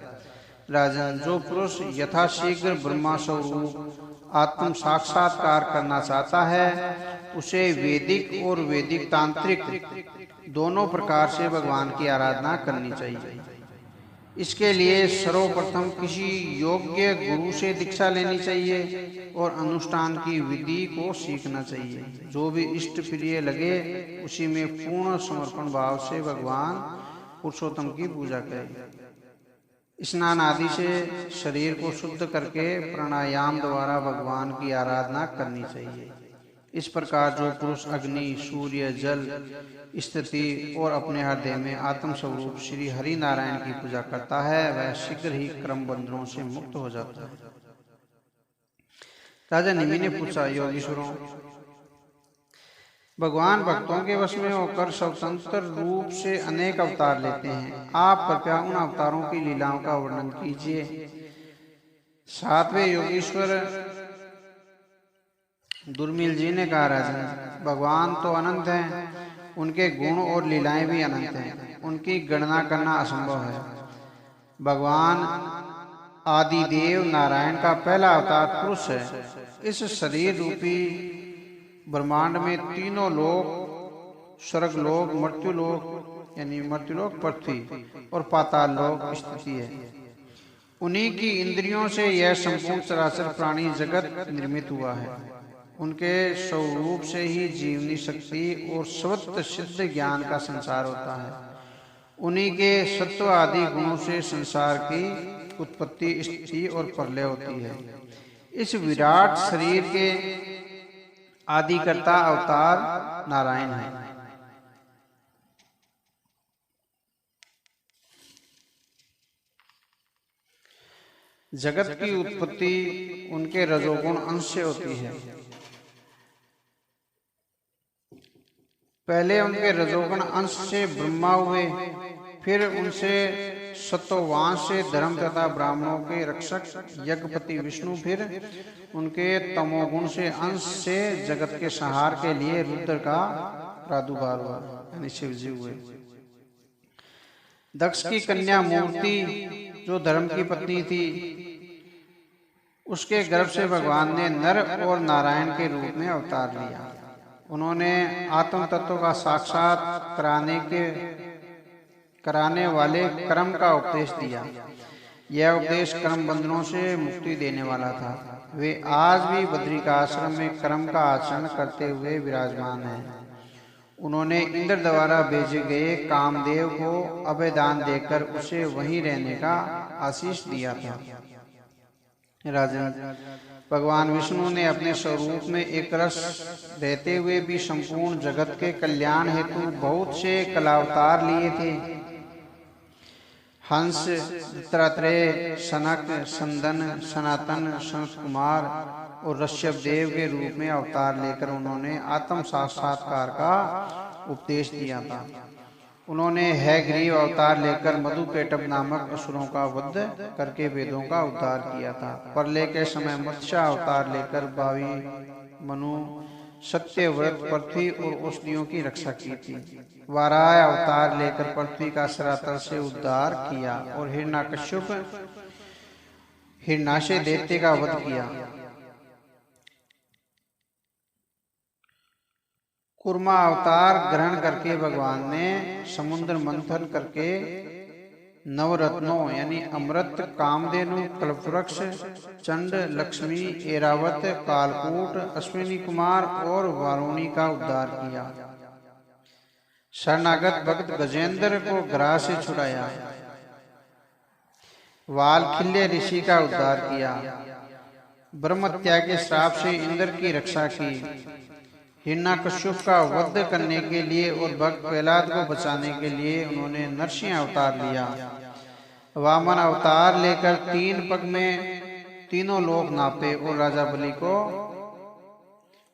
राजन, जो पुरुष यथाशीघ्र ब्रह्मा स्वरूप आत्म साक्षात्कार करना चाहता है, उसे वैदिक और वैदिक तांत्रिक दोनों प्रकार से भगवान की आराधना करनी चाहिए। इसके लिए सर्वप्रथम किसी योग्य गुरु से दीक्षा लेनी चाहिए और अनुष्ठान की विधि को सीखना चाहिए। जो भी इष्ट प्रिय लगे उसी में पूर्ण समर्पण भाव से भगवान पुरुषोत्तम की पूजा करें। स्नान आदि से शरीर को शुद्ध करके प्राणायाम द्वारा भगवान की आराधना करनी चाहिए। इस प्रकार जो पुरुष अग्नि, सूर्य, जल, स्थिति और अपने हृदय में आत्म स्वरूप श्री हरि नारायण की पूजा करता है, वह शीघ्र ही कर्म बंधनों से मुक्त हो जाता है। राजा निमि ने पूछा, योगीश्वरों, भगवान भक्तों के वश में होकर स्वतंत्र रूप से अनेक अवतार लेते हैं। आप कृपया उन अवतारों की लीलाओं का वर्णन कीजिए। सातवें योगीश्वर दुर्मिल जी ने कहा, राजन, भगवान तो अनंत हैं, उनके गुण और लीलाएं भी अनंत हैं, उनकी गणना करना असंभव है। भगवान आदिदेव नारायण का पहला अवतार पुरुष है। इस शरीर रूपी ब्रह्मांड में तीनों लोक, स्वर्गलोक, मृत्युलोक यानी मृत्युलोक, पृथ्वी और पाताल लोक स्थिति है। उन्हीं की इंद्रियों से यह संपूर्ण चराचर प्राणी जगत निर्मित हुआ है। उनके स्वरूप से ही जीवनी शक्ति और स्वतः सिद्ध ज्ञान का संसार होता है। उन्हीं के सत्व आदि गुणों से संसार की उत्पत्ति, स्थिति और प्रलय होती है। इस विराट शरीर के आदिकर्ता अवतार नारायण है। जगत की उत्पत्ति उनके रजोगुण अंश से होती है। पहले उनके रजोगुण अंश से ब्रह्मा हुए, फिर उनसे सत्ववांश से धर्म तथा ब्राह्मणों के रक्षक यज्ञपति विष्णु, फिर उनके तमोगुण से अंश से जगत के संहार के लिए रुद्र का प्रादुर्भाव हुआ, यानी शिव जी हुए। दक्ष की कन्या मूर्ति, जो धर्म की पत्नी थी, उसके गर्भ से भगवान ने नर और नारायण के रूप में अवतार लिया। उन्होंने आत्म तत्व का साक्षात कराने वाले कर्म का उपदेश दिया। यह उपदेश कर्म बंधनों से मुक्ति देने वाला था। वे आज भी बद्री का आश्रम में कर्म का आचरण करते हुए विराजमान हैं। उन्होंने इंद्र द्वारा भेजे गए कामदेव को अभयदान देकर उसे वहीं रहने का आशीष दिया था। राजन, भगवान विष्णु ने अपने स्वरूप में एक रस रहते हुए भी संपूर्ण जगत के कल्याण हेतु बहुत से कलावतार लिए थे। हंस, दत्तात्रेय, सनक, संदन, सनातन, सनत कुमार और ऋषभ देव के रूप में अवतार लेकर उन्होंने आत्म साक्षात्कार का उपदेश दिया था। उन्होंने हैग्रीव अवतार लेकर मधुकैटभ नामक असुरों का वध करके वेदों का उद्धार किया था। प्रलय के समय मत्स्य अवतार लेकर भावी मनु, सत्यव्रत, पृथ्वी और औषधियों की रक्षा की थी। वाराह अवतार लेकर पृथ्वी का सरातल से उद्धार किया और हिरण्यकश्यप, हिरण्याक्ष दैत्य का वध किया। कूर्मा अवतार ग्रहण करके भगवान ने समुद्र मंथन करके नवरत्नों यानी अमृत, कामधेनु, कल्पवृक्ष, चंड, लक्ष्मी, ऐरावत, कालकूट, अश्विनी कुमार और वारुणी का उद्धार किया। शरणागत भक्त गजेंद्र को ग्राह से छुड़ाया। वालखिल्य ऋषि का उद्धार किया। ब्रह्मत्या के श्राप से इंद्र की रक्षा की। हिरण्याकश्यप का वध करने के लिए और भक्त प्रहलाद को बचाने के लिए उन्होंने नरसिंह अवतार लिया। वामन अवतार लेकर 3 पग में तीनों लोक नापे और राजा बलि को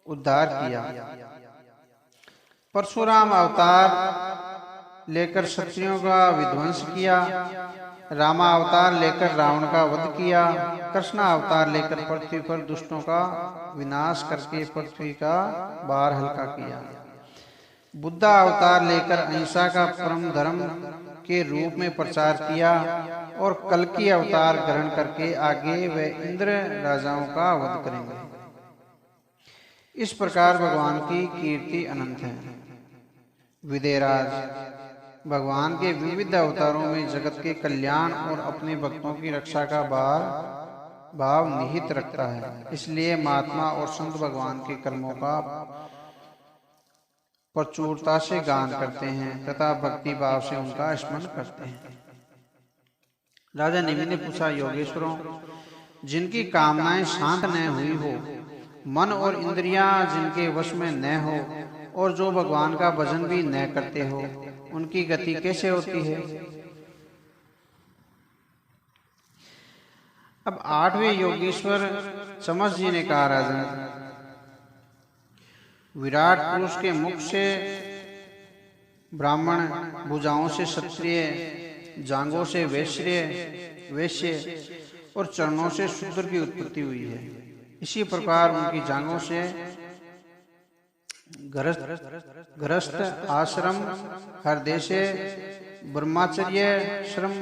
उद्धार किया। परशुराम अवतार लेकर क्षत्रियों का विध्वंस किया। रामा अवतार लेकर रावण का वध किया। कृष्ण अवतार लेकर पृथ्वी पर दुष्टों का विनाश करके पृथ्वी का भार हल्का किया। बुद्धा अवतार लेकर अहिंसा का परम धर्म के रूप में प्रचार किया और कल्कि अवतार ग्रहण करके आगे वे इंद्र राजाओं का वध करेंगे। इस प्रकार भगवान की कीर्ति अनंत है। विदेराज, भगवान के विविध अवतारों में जगत के कल्याण और अपने भक्तों की रक्षा का भाव निहित रखता है। इसलिए महात्मा और संत भगवान के कर्मों का प्रचुरता से गान करते हैं तथा भक्ति भाव से उनका स्मरण करते हैं। राजा नेमि ने पूछा, योगेश्वरों, जिनकी कामनाएं शांत न हुई हो, मन और इंद्रियां जिनके वश में न हो और जो भगवान का भजन भी न करते हो, उनकी गति कैसे होती है? अब 8वें योगेश्वर चमस जी ने कहा, राजन, विराट पुरुष के मुख से ब्राह्मण, भुजाओं से क्षत्रिय, जांघों से वैश्य और चरणों से शूद्र की उत्पत्ति हुई है। इसी प्रकार उनकी जांघों से गृहस्थ आश्रम, हर देशे ब्रह्मचर्य श्रम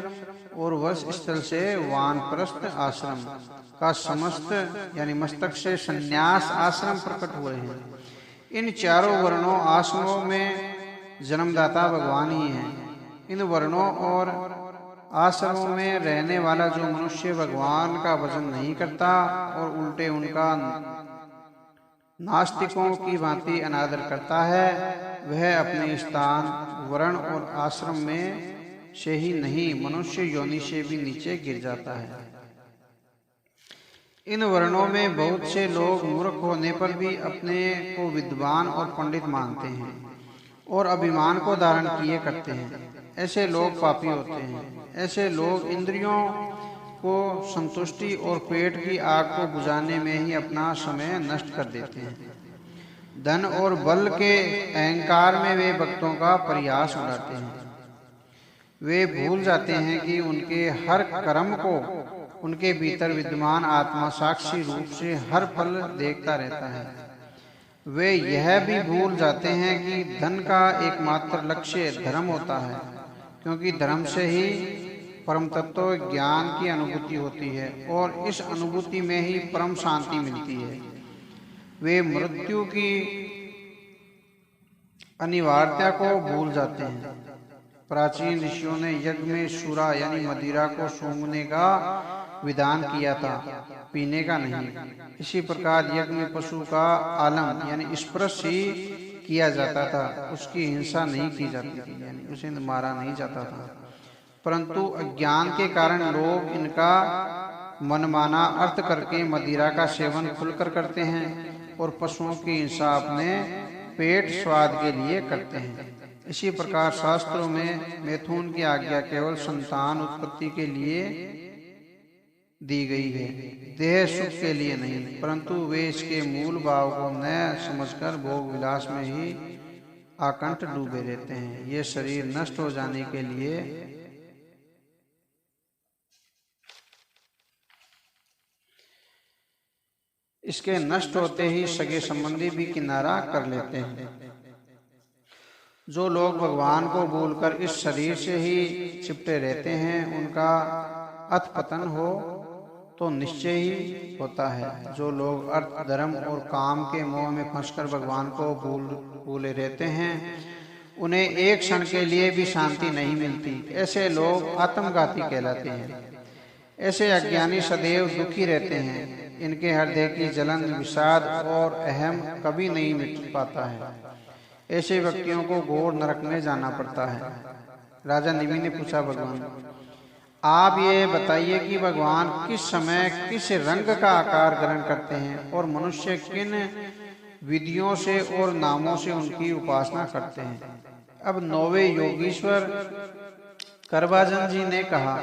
और वश स्थल से वानप्रस्थ आश्रम का समस्त यानी मस्तक से संन्यास आश्रम प्रकट हुए हैं। इन चारों वर्णों आश्रमों में जन्मदाता भगवान ही हैं। इन वर्णों और आश्रमों में रहने वाला जो मनुष्य भगवान का भजन नहीं करता और उल्टे उनका नास्तिकों की भांति अनादर करता है, वह अपने स्थान, वर्ण और आश्रम में से ही नहीं, मनुष्य योनि से भी नीचे गिर जाता है। इन वर्णों में बहुत से लोग मूर्ख होने पर भी अपने को विद्वान और पंडित मानते हैं और अभिमान को धारण किए करते हैं। ऐसे लोग पापी होते हैं। ऐसे लोग इंद्रियों को संतुष्टि और पेट की आग को बुझाने में ही अपना समय नष्ट कर देते हैं। धन और बल के अहंकार में वे भक्तों का प्रयास उड़ाते हैं। वे भूल जाते हैं कि उनके हर कर्म को उनके भीतर विद्यमान आत्मा साक्षी रूप से हर पल देखता रहता है। वे यह भी भूल जाते हैं कि धन का एकमात्र लक्ष्य धर्म होता है, क्योंकि धर्म से ही परम तत्व ज्ञान की अनुभूति होती है और इस अनुभूति में ही परम शांति मिलती है। वे मृत्यु की अनिवार्यता को भूल जाते हैं। प्राचीन ऋषियों ने यज्ञ में सूरा यानी मदिरा को सूंघने का विधान किया था, पीने का नहीं। इसी प्रकार यज्ञ में पशु का आलम यानी स्पर्श ही किया जाता था, उसकी हिंसा नहीं की जाती थी, यानी उसे मारा नहीं जाता था। परंतु अज्ञान के कारण लोग इनका मनमाना अर्थ करके मदिरा का सेवन खुलकर करते हैं और पशुओं की हिंसा अपने पेट स्वाद के लिए करते हैं। इसी प्रकार शास्त्रों में मैथुन की आज्ञा केवल संतान उत्पत्ति के लिए दी गई है, देह सुख के लिए नहीं। परंतु वे इसके मूल भाव को न समझकर भोग विलास में ही आकंठ डूबे रहते हैं। ये शरीर नष्ट हो जाने के लिए इसके नष्ट होते ही सगे संबंधी भी किनारा कर लेते हैं। जो लोग भगवान को भूलकर इस शरीर से ही चिपटे रहते हैं, उनका अधपतन हो तो निश्चय ही होता है। जो लोग अर्थ, धर्म और काम के मोह में फंसकर भगवान को भूले रहते हैं, उन्हें एक क्षण के लिए भी शांति नहीं मिलती। ऐसे लोग आत्मघाती कहलाते हैं। ऐसे अज्ञानी सदैव दुखी रहते हैं। इनके हृदय की जलन, विषाद और अहम कभी नहीं मिट पाता है। ऐसे व्यक्तियों को घोर नरक में जाना पड़ता है। राजा निमि ने पूछा, भगवान आप ये बताइए कि भगवान किस समय किस रंग का आकार ग्रहण करते हैं और मनुष्य किन विधियों से और नामों से उनकी उपासना करते हैं। अब 9वें योगीश्वर करभाजन जी ने कहा,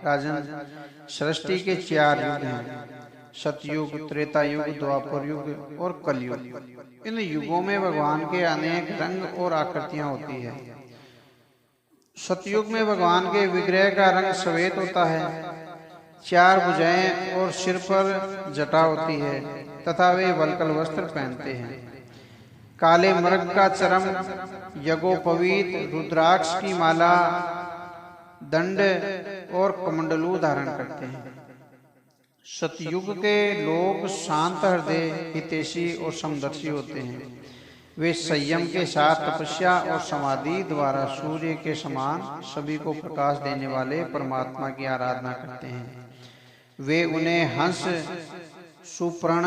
राजन, सृष्टि के 4 युग हैं, सतयुग, त्रेता युग, द्वापर युग और कलयुग। इन युगों में भगवान के अनेक रंग और आकृतियां होती है। सतयुग में भगवान के विग्रह का रंग श्वेत होता है, 4 भुजाएं और सिर पर जटा होती है तथा वे वल्कल वस्त्र पहनते हैं। काले मृग का चरम, यज्ञोपवीत, रुद्राक्ष की माला, दंड और कमंडलू धारण करते हैं। सतयुग के लोग शांत हृदय, हितैषी और समदर्शी होते हैं। वे संयम के साथ तपस्या और समाधि द्वारा सूर्य के समान सभी को प्रकाश देने वाले परमात्मा की आराधना करते हैं। वे उन्हें हंस, सुपर्ण,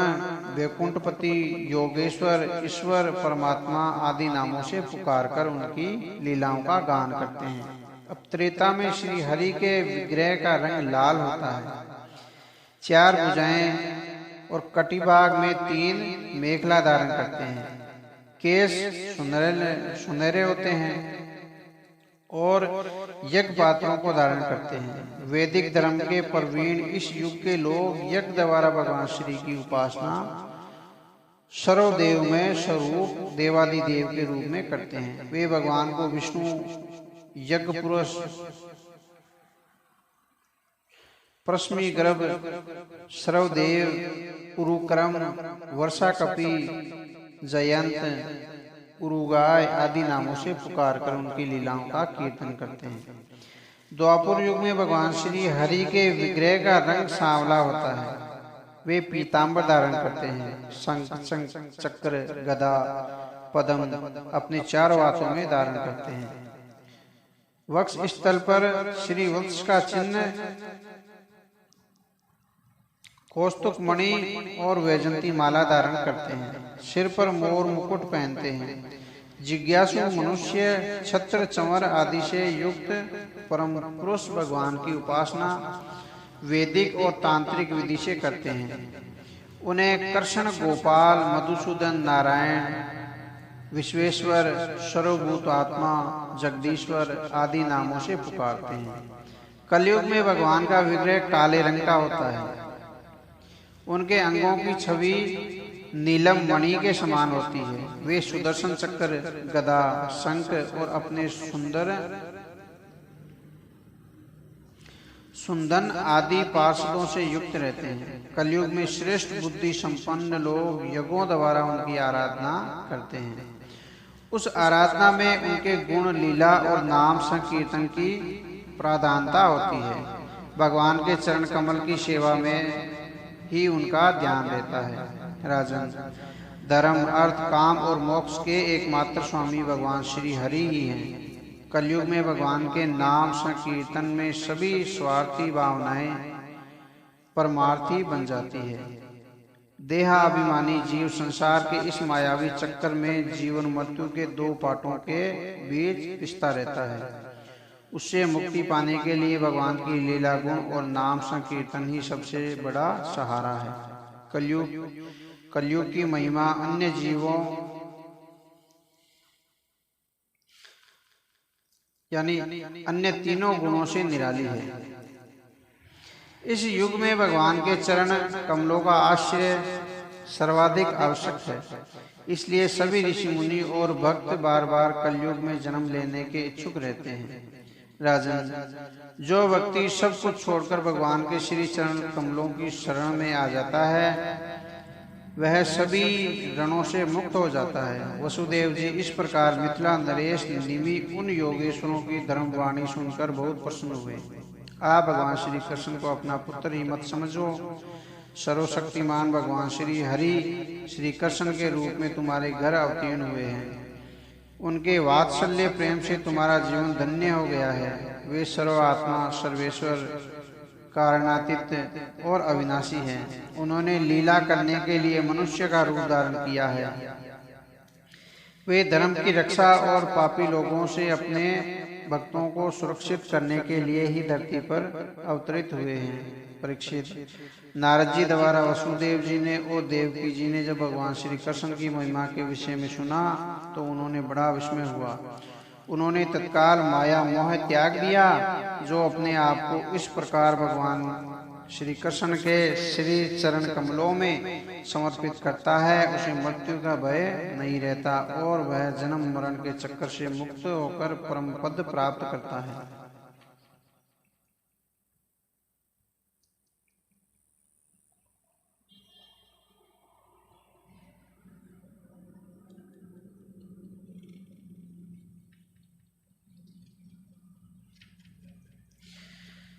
वैकुंठपति, योगेश्वर, ईश्वर, परमात्मा आदि नामों से पुकारकर उनकी लीलाओं का गान करते हैं। अब त्रेता में श्री हरि के विग्रह का रंग लाल होता है, 4 भुजाएं और कटिभाग में 3 मेखला धारण करते हैं। केश सुनहरे होते हैं और यज्ञ पात्रों को धारण करते हैं। वैदिक धर्म के प्रवीण इस युग के लोग यज्ञ द्वारा भगवान श्री की उपासना सर्वदेव में स्वरूप देवादिदेव के रूप में करते हैं। वे भगवान को विष्णु, यज्ञ पुरुष, प्रश्मी गर्भ, सर्वदेव, उरुक्रम, वर्षा कपि, जयंत, उरुगाय आदि नामों से पुकार कर उनकी लीलाओं का कीर्तन करते हैं। द्वापर युग में भगवान श्री हरि के विग्रह का रंग सांवला होता है। वे पीतांबर धारण करते हैं। शंख, चक्र, गदा, पद्म अपने चारों हाथों में धारण करते हैं। वक्ष स्थल पर श्री वत्स का चिन्ह, कौस्तुभ मणि और वैजंती माला धारण करते हैं। सिर पर मोर मुकुट पहनते हैं। जिज्ञासु मनुष्य छत्र, चंवर आदि से युक्त परम पुरुष भगवान की उपासना वैदिक और तांत्रिक विधि से करते हैं। उन्हें कृष्ण, गोपाल, मधुसूदन, नारायण, विश्वेश्वर, सर्वभूत आत्मा, जगदीश्वर आदि नामों से पुकारते हैं। कलयुग में भगवान का विग्रह काले रंग का होता है। उनके अंगों की छवि नीलम मणि के समान होती है। वे सुदर्शन चक्र, गदा, शंख और अपने सुंदन आदि पार्षदों से युक्त रहते हैं। कलयुग में श्रेष्ठ बुद्धि संपन्न लोग यज्ञों द्वारा उनकी आराधना करते हैं। उस आराधना में उनके गुण, लीला और नाम संकीर्तन की प्राधान्यता होती है। भगवान के चरण कमल की सेवा में ही उनका ध्यान रहता है। राजन, धर्म, अर्थ, काम और मोक्ष के एकमात्र स्वामी भगवान श्री हरि ही हैं। कलयुग में भगवान के नाम संकीर्तन में सभी स्वार्थी भावनाएं परमार्थी बन जाती है। देहाभिमानी जीव संसार के इस मायावी चक्कर में जीवन मृत्यु के दो पाटों के बीच पिसता रहता है। उससे मुक्ति पाने के लिए भगवान की लीला, गुण और नाम संकीर्तन ही सबसे बड़ा सहारा है। कलयुग की महिमा अन्य जीवों यानी अन्य तीनों गुणों से निराली है। इस युग में भगवान के चरण कमलों का आश्रय सर्वाधिक आवश्यक है। इसलिए सभी ऋषि मुनि और भक्त बार बार कलयुग में जन्म लेने के इच्छुक रहते हैं। राजन, जो व्यक्ति सब कुछ छोड़कर भगवान के श्री चरण कमलों की शरण में आ जाता है, वह सभी रणों से मुक्त हो जाता है। वसुदेव जी इस प्रकार मिथिला नरेश निमि उन योगेश्वरों की धर्मवाणी सुनकर बहुत प्रसन्न हुए। आप भगवान श्री कृष्ण को अपना पुत्र ही मत समझो। सर्वशक्तिमान भगवान श्री हरि श्री कृष्ण के रूप में तुम्हारे घर अवतीर्ण हुए हैं। उनके वात्सल्य प्रेम से तुम्हारा जीवन धन्य हो गया है। वे सर्वात्मा, सर्वेश्वर, कारणातीत और अविनाशी हैं। उन्होंने लीला करने के लिए मनुष्य का रूप धारण किया है। वे धर्म की रक्षा और पापी लोगों से अपने भक्तों को सुरक्षित करने के लिए ही धरती पर अवतरित हुए हैं। परीक्षित, नारद जी द्वारा वसुदेव जी ने और देवकी जी ने जब भगवान श्री कृष्ण की महिमा के विषय में सुना तो उन्होंने बड़ा विस्मय हुआ। उन्होंने तत्काल माया मोह त्याग दिया। जो अपने आप को इस प्रकार भगवान श्री कृष्ण के श्री चरण कमलों में समर्पित करता है, उसे मृत्यु का भय नहीं रहता और वह जन्म मरण के चक्कर से मुक्त होकर परम पद प्राप्त करता है।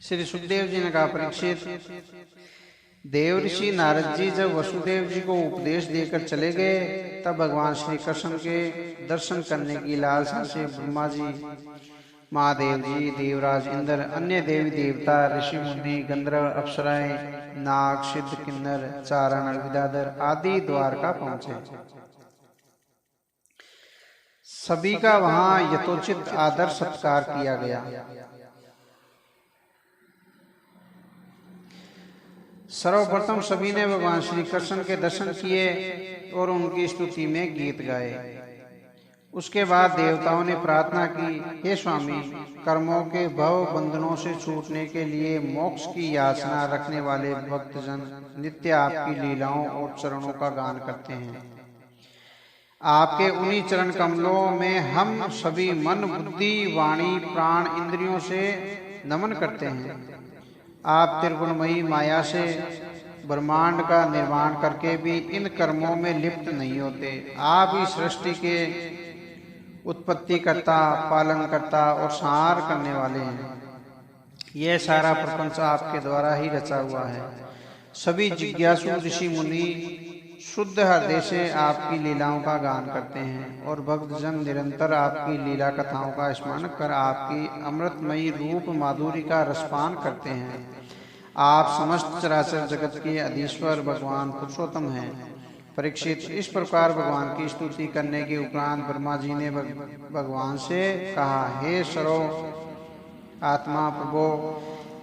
श्री सुखदेव जी ने कहा, परीक्षित, देव ऋषि नारद जी जब वसुदेव जी को उपदेश देकर चले गए तब भगवान श्री कृष्ण के दर्शन करने की लालसा से ब्रह्मा जी, महादेव जी, देवराज इंद्र, अन्य देवी देवता, ऋषि मुनि, गंधर्व, अप्सराएं, नाग, सिद्ध, किन्नर, चारण, विद्याधर आदि द्वारका पहुंचे। सभी का वहां यथोचित आदर सत्कार किया गया। सर्वप्रथम सभी ने भगवान श्री कृष्ण के दर्शन किए और उनकी स्तुति में गीत गाए। उसके बाद देवताओं ने प्रार्थना की, हे स्वामी, कर्मों के भव बंधनों से छूटने के लिए मोक्ष की याचना रखने वाले भक्तजन नित्य आपकी लीलाओं और चरणों का गान करते हैं। आपके उन्हीं चरण कमलों में हम सभी मन, बुद्धि, वाणी, प्राण, इंद्रियों से नमन करते हैं। आप त्रिगुणमयी माया से ब्रह्मांड का निर्माण करके भी इन कर्मों में लिप्त नहीं होते। आप ही सृष्टि के उत्पत्ति करता, पालन करता और संहार करने वाले हैं। यह सारा प्रपंच आपके द्वारा ही रचा हुआ है। सभी जिज्ञासु ऋषि मुनि शुद्ध हृदय से आपकी लीलाओं का गान करते हैं और भक्तजन निरंतर आपकी लीला कथाओं का स्मरण कर आपकी अमृतमयी रूप माधुरी का रसपान करते हैं। आप समस्त चराचर जगत के अधीश्वर भगवान पुरुषोत्तम हैं। परीक्षित, इस प्रकार भगवान की स्तुति करने के उपरांत ब्रह्मा जी ने भगवान से कहा, हे सर्व आत्मा प्रभो,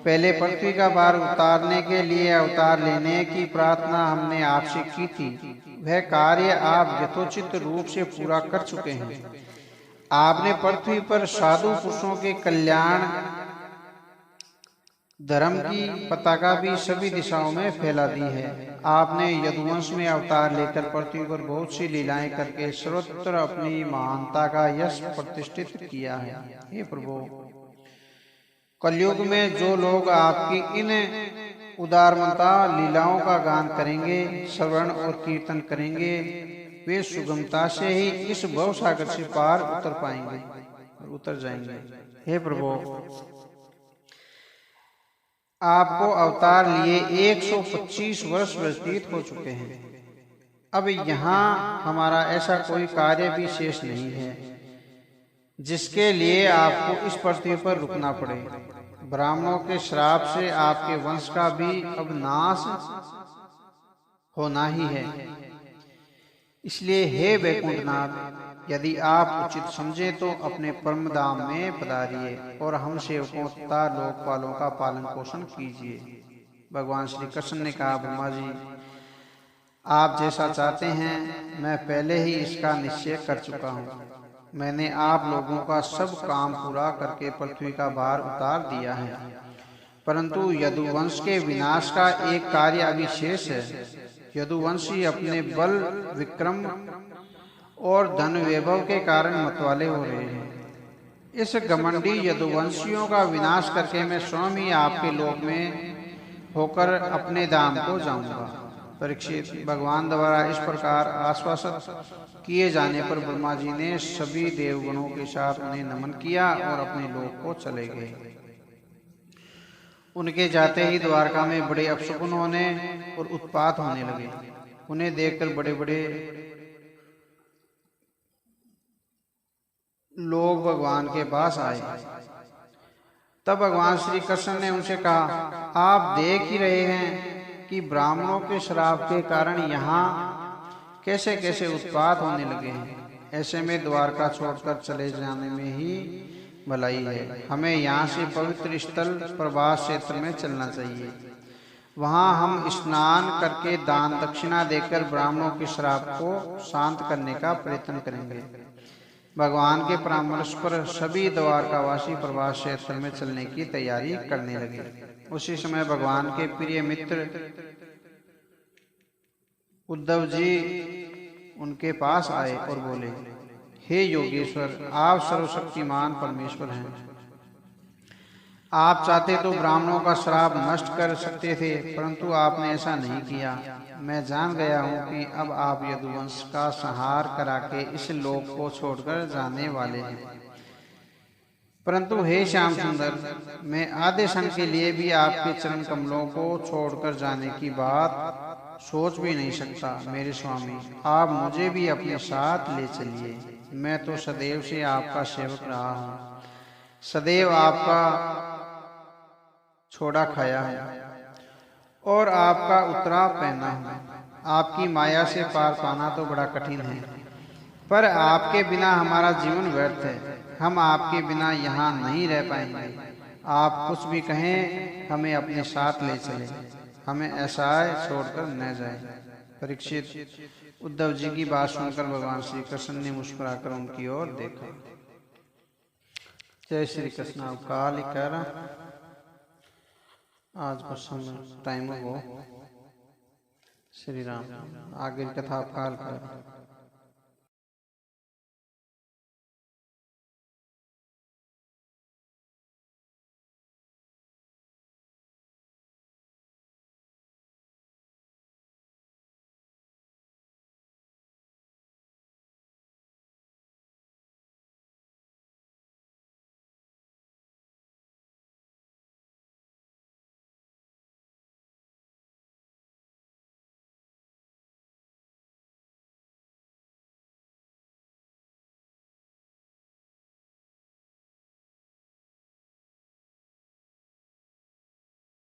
पहले पृथ्वी का भार उतारने के लिए अवतार लेने की प्रार्थना हमने आपसे की थी। वह कार्य आप यथोचित रूप से पूरा कर चुके हैं। आपने पृथ्वी पर साधु पुरुषों के कल्याण धर्म की पताका भी सभी दिशाओं में फैला दी है। आपने यदुवंश में अवतार लेकर पृथ्वी पर बहुत सी लीलाएं करके सर्वत्र अपनी महानता का यश प्रतिष्ठित किया है। हे प्रभु, कलयुग में जो लोग आपकी इन उदारमता लीलाओं का गान करेंगे, श्रवण और कीर्तन करेंगे, वे सुगमता से ही इस भव सागर से पार उतर पाएंगे और उतर जाएंगे। हे प्रभु, आपको अवतार लिए 125 वर्ष व्यतीत हो चुके हैं। अब यहाँ हमारा ऐसा कोई कार्य भी शेष नहीं है जिसके लिए आपको इस पृथ्वी पर रुकना पड़े। ब्राह्मणों के श्राप से आपके वंश का भी अब नाश होना ही है। इसलिए हे वैकुंठनाथ, यदि आप उचित समझे तो अपने परम धाम में पधारिए और हम सेवकों तथा लोकपालों का पालन पोषण कीजिए। भगवान श्री कृष्ण ने कहा, ब्रह्मा जी, आप जैसा चाहते हैं मैं पहले ही इसका निश्चय कर चुका हूँ। मैंने आप लोगों का सब काम पूरा करके पृथ्वी का भार उतार दिया है, परंतु यदुवंश के विनाश का एक कार्य अभी शेष है। यदुवंशी अपने बल, विक्रम और धन वैभव के कारण मतवाले हो रहे हैं। इस घमंडी यदुवंशियों का विनाश करके मैं स्वयं ही आपके लोक में होकर अपने धाम को जाऊंगा। परीक्षित, भगवान द्वारा इस प्रकार आश्वासित किए जाने पर ब्रह्मा जी ने सभी देवगणों के साथ उन्हें नमन किया और अपने लोक को चले गए। उनके जाते ही द्वारका में बड़े अपशकुन होने और उत्पात होने लगे। उन्हें देखकर बड़े बड़े लोग भगवान के पास आए। तब भगवान श्री कृष्ण ने उनसे कहा, आप देख ही रहे हैं कि ब्राह्मणों के श्राप के कारण यहाँ कैसे कैसे उत्पात होने लगे हैं। ऐसे में द्वारका छोड़कर चले जाने में ही भलाई है। हमें यहाँ से पवित्र स्थल प्रभास क्षेत्र में चलना चाहिए। वहाँ हम स्नान करके दान दक्षिणा देकर ब्राह्मणों के श्राप को शांत करने का प्रयत्न करेंगे। भगवान के परामर्श पर सभी द्वारकावासी प्रभास क्षेत्र में चलने की तैयारी करने लगे। उसी समय भगवान के प्रिय मित्र उद्धव जी उनके पास आए और बोले, हे योगेश्वर, आप सर्वशक्तिमान परमेश्वर हैं। आप चाहते तो ब्राह्मणों का श्राप नष्ट कर सकते थे, परंतु आपने ऐसा नहीं किया। मैं जान गया हूँ कि अब आप यदुवंश का संहार करा के इस लोक को छोड़कर जाने वाले हैं। परंतु हे श्याम सुंदर, मैं आधे क्षण के लिए भी आपके चरण कमलों को छोड़कर जाने की बात सोच भी नहीं सकता। मेरे स्वामी, आप मुझे भी अपने साथ ले चलिए। मैं तो सदैव से आपका सेवक रहा हूँ, सदैव आपका छोड़ा खाया है और आपका उतरा पहना है। आपकी माया से पार पाना तो बड़ा कठिन है, पर आपके बिना हमारा जीवन व्यर्थ है। हम आपके बिना यहाँ नहीं रह पाएंगे। आप कुछ भी कहें, हमें अपने साथ ले चले, हमें ऐसा छोड़कर न जाए। परीक्षित, उद्धव जी की बात सुनकर भगवान श्री कृष्ण ने मुस्कुराकर उनकी ओर देखा। जय श्री कृष्ण। अब काल कह रहा आज का समय टाइम हो। श्री राम। आगे कथा काल कर।